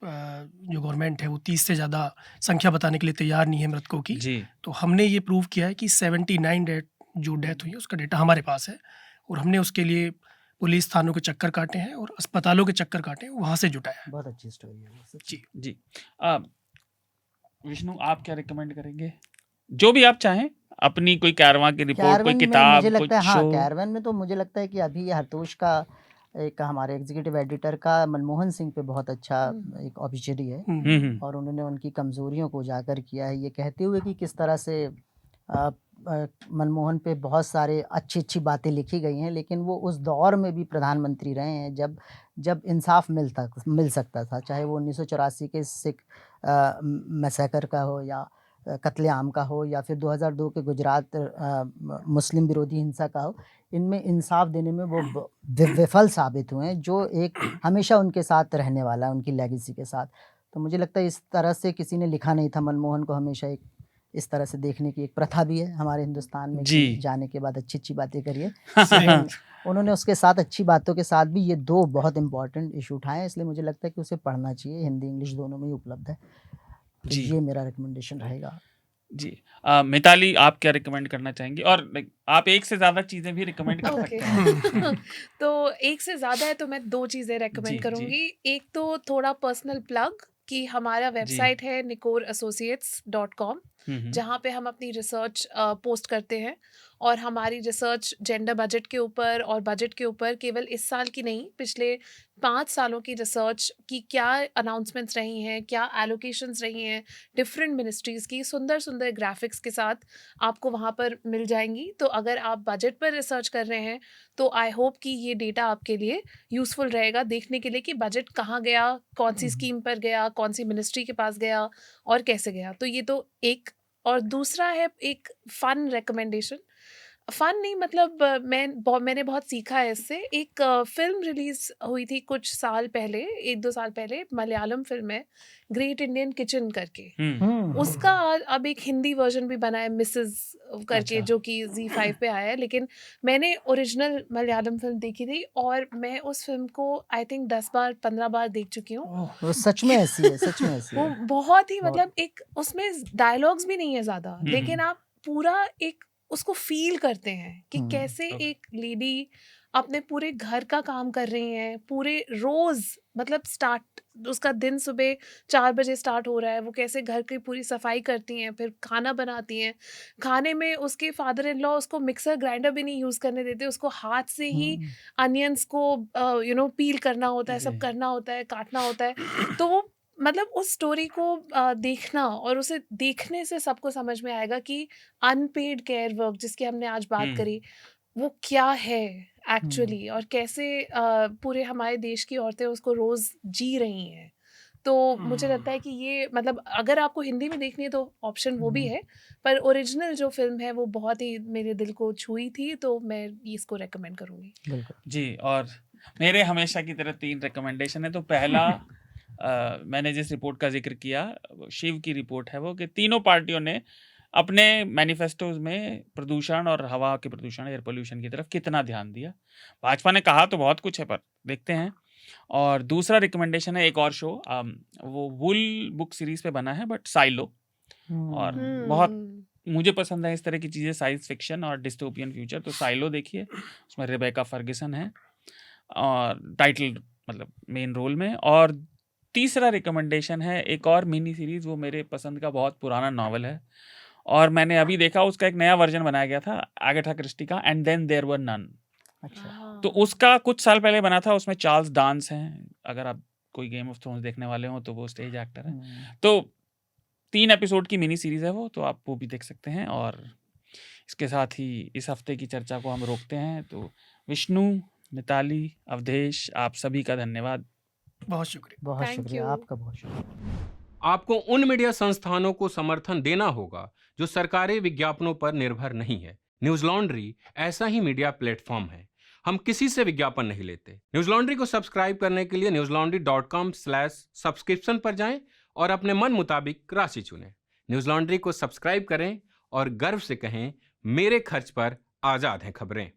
जो गवर्नमेंट है वो 30 से ज़्यादा संख्या बताने के लिए तैयार नहीं है मृतकों की जी। तो हमने ये प्रूव किया है कि 79 जो डेथ हुई है उसका डेटा हमारे पास है, और हमने उसके लिए पुलिस थानों के चक्कर काटे हैं और अस्पतालों के चक्कर काटे हैं, वहाँ से जुटाया है। बहुत अच्छी स्टोरी है वो। जी जी। विष्णु, आप क्या रिकमेंड करेंगे? जो भी आप चाहें, अपनी कोई कारवां की रिपोर्ट, कोई कैरवन में किताब, मुझे कुछ लगता है, हाँ, शो। कैरवन में तो मुझे लगता है कि अभी हरतोष का एक हमारे एग्जीक्यूटिव एडिटर का मनमोहन सिंह पे बहुत अच्छा एक ऑब्जेक्टिव है, और उन्होंने उनकी कमजोरियों को उजागर किया है, ये कहते हुए कि किस तरह से मनमोहन पे बहुत सारे अच्छी बातें लिखी गई हैं, लेकिन वो उस दौर में भी प्रधानमंत्री रहे हैं जब इंसाफ मिल सकता था, चाहे वो 1984 के सिख मैसेकर का हो या कत्लेआम का हो, या फिर 2002 के गुजरात मुस्लिम विरोधी हिंसा का हो। इनमें इंसाफ देने में वो विफल साबित हुए हैं, जो एक हमेशा उनके साथ रहने वाला है, उनकी लेगेसी के साथ। तो मुझे लगता है इस तरह से किसी ने लिखा नहीं था। मनमोहन को हमेशा एक इस तरह से देखने की एक प्रथा भी है हमारे हिंदुस्तान में जी। कि जाने के बाद अच्छी बातें करिए। लेकिन उन्होंने उसके साथ अच्छी बातों के साथ भी ये 2 बहुत इंपॉर्टेंट इशू उठाए हैं, इसलिए मुझे लगता है कि उसे पढ़ना चाहिए। हिंदी इंग्लिश दोनों में ही उपलब्ध है। तो जी। ये मेरा रिकमेंडेशन रहेगा। जी। मिताली, आप क्या रिकमेंड करना चाहेंगी? और आप एक से ज्यादा चीजें भी रिकमेंड कर सकते हैं। तो एक से ज़्यादा है तो मैं 2 चीज़ें जी, रेकमेंड जी। करूँगी। एक तो थोड़ा पर्सनल प्लग कि हमारा वेबसाइट है nicoreassociates.com, जहाँ पे हम अपनी रिसर्च पोस्ट करते हैं, और हमारी रिसर्च जेंडर बजट के ऊपर और बजट के ऊपर केवल इस साल की नहीं, पिछले 5 सालों की रिसर्च की क्या अनाउंसमेंट्स रही हैं, क्या एलोकेशंस रही हैं डिफरेंट मिनिस्ट्रीज़ की, सुंदर सुंदर ग्राफिक्स के साथ आपको वहाँ पर मिल जाएंगी। तो अगर आप बजट पर रिसर्च कर रहे हैं तो आई होप कि ये डेटा आपके लिए यूज़फुल रहेगा देखने के लिए कि बजट कहाँ गया, कौन सी स्कीम पर गया, कौन सी मिनिस्ट्री के पास गया और कैसे गया। तो ये तो एक। और दूसरा है एक फ़न रिकमेंडेशन। फ़न नहीं, मतलब मैंने बहुत सीखा है इससे। एक फ़िल्म रिलीज़ हुई थी कुछ साल पहले, 1-2 साल पहले, मलयालम फ़िल्म है ग्रेट इंडियन किचन करके। उसका अब एक हिंदी वर्जन भी बना है, मिसेस करके, अच्छा। जो कि ZEE5 पे आया है। लेकिन मैंने ओरिजिनल मलयालम फ़िल्म देखी थी और मैं उस फ़िल्म को आई थिंक 10 बार 15 बार देख चुकी हूँ। वो सच में ऐसी है, सच में ऐसी वो है। बहुत ही, बहुत। मतलब एक उसमें डायलॉग्स भी नहीं है ज़्यादा, लेकिन आप पूरा एक उसको फ़ील करते हैं कि कैसे एक लेडी अपने पूरे घर का काम कर रही हैं, पूरे रोज़, मतलब स्टार्ट उसका दिन सुबह 4 बजे स्टार्ट हो रहा है, वो कैसे घर की पूरी सफाई करती हैं, फिर खाना बनाती हैं। खाने में उसके फादर इन लॉ उसको मिक्सर ग्राइंडर भी नहीं यूज़ करने देते, उसको हाथ से ही अनियंस को पील करना होता है, सब करना होता है, काटना होता है। तो वो, मतलब उस स्टोरी को देखना और उसे देखने से सबको समझ में आएगा कि अनपेड केयर वर्क जिसकी हमने आज बात करी, वो क्या है एक्चुअली, और कैसे पूरे हमारे देश की औरतें उसको रोज जी रही हैं। तो मुझे लगता है कि ये, मतलब अगर आपको हिंदी में देखनी है तो ऑप्शन वो भी है, पर ओरिजिनल जो फिल्म है वो बहुत ही मेरे दिल को छुई थी, तो मैं इसको रेकमेंड करूँगी। बिल्कुल। जी। और मेरे हमेशा की तरह 3 रिकमेंडेशन है। तो पहला, मैंने जिस रिपोर्ट का जिक्र किया, शिव की रिपोर्ट है वो, कि तीनों पार्टियों ने अपने मैनिफेस्टोज में प्रदूषण और हवा के प्रदूषण, एयर पोल्यूशन की तरफ कितना ध्यान दिया। भाजपा ने कहा तो बहुत कुछ है, पर देखते हैं। और दूसरा रिकमेंडेशन है एक और शो, वो वुल बुक सीरीज पे बना है, बट साइलो, और बहुत मुझे पसंद है इस तरह की चीज़ें, साइंस फिक्शन और डिस्टोपियन फ्यूचर। तो साइलो देखिए, उसमें रेबेका फर्गसन है और टाइटल मतलब मेन रोल में। और तीसरा रिकमेंडेशन है एक और मिनी सीरीज़, वो मेरे पसंद का बहुत पुराना नॉवल है और मैंने अभी देखा उसका एक नया वर्जन बनाया गया था आगाथा क्रिस्टी का, and then there were none. अच्छा। तो उसका कुछ साल पहले बना था, उसमें चार्ल्स डांस हैं, अगर आप कोई गेम ऑफ थ्रोन्स देखने वाले हो तो वो स्टेज एक्टर है। तो 3 एपिसोड की मिनी सीरीज़ है वो, तो आप वो भी देख सकते हैं। और इसके साथ ही इस हफ्ते की चर्चा को हम रोकते हैं। तो विष्णु, मिताली, अवधेश, आप सभी का धन्यवाद। बहुत शुक्रिया। बहुत Thank शुक्रिया, you. आपका बहुत शुक्रिया। आपको उन मीडिया संस्थानों को समर्थन देना होगा जो सरकारी विज्ञापनों पर निर्भर नहीं है। न्यूज लॉन्ड्री ऐसा ही मीडिया प्लेटफॉर्म है। हम किसी से विज्ञापन नहीं लेते। न्यूज लॉन्ड्री को सब्सक्राइब करने के लिए newslaundry.com/subscription पर जाएं और अपने मन मुताबिक राशि चुनें। न्यूज लॉन्ड्री को सब्सक्राइब करें और गर्व से कहें, मेरे खर्च पर आजाद हैं खबरें।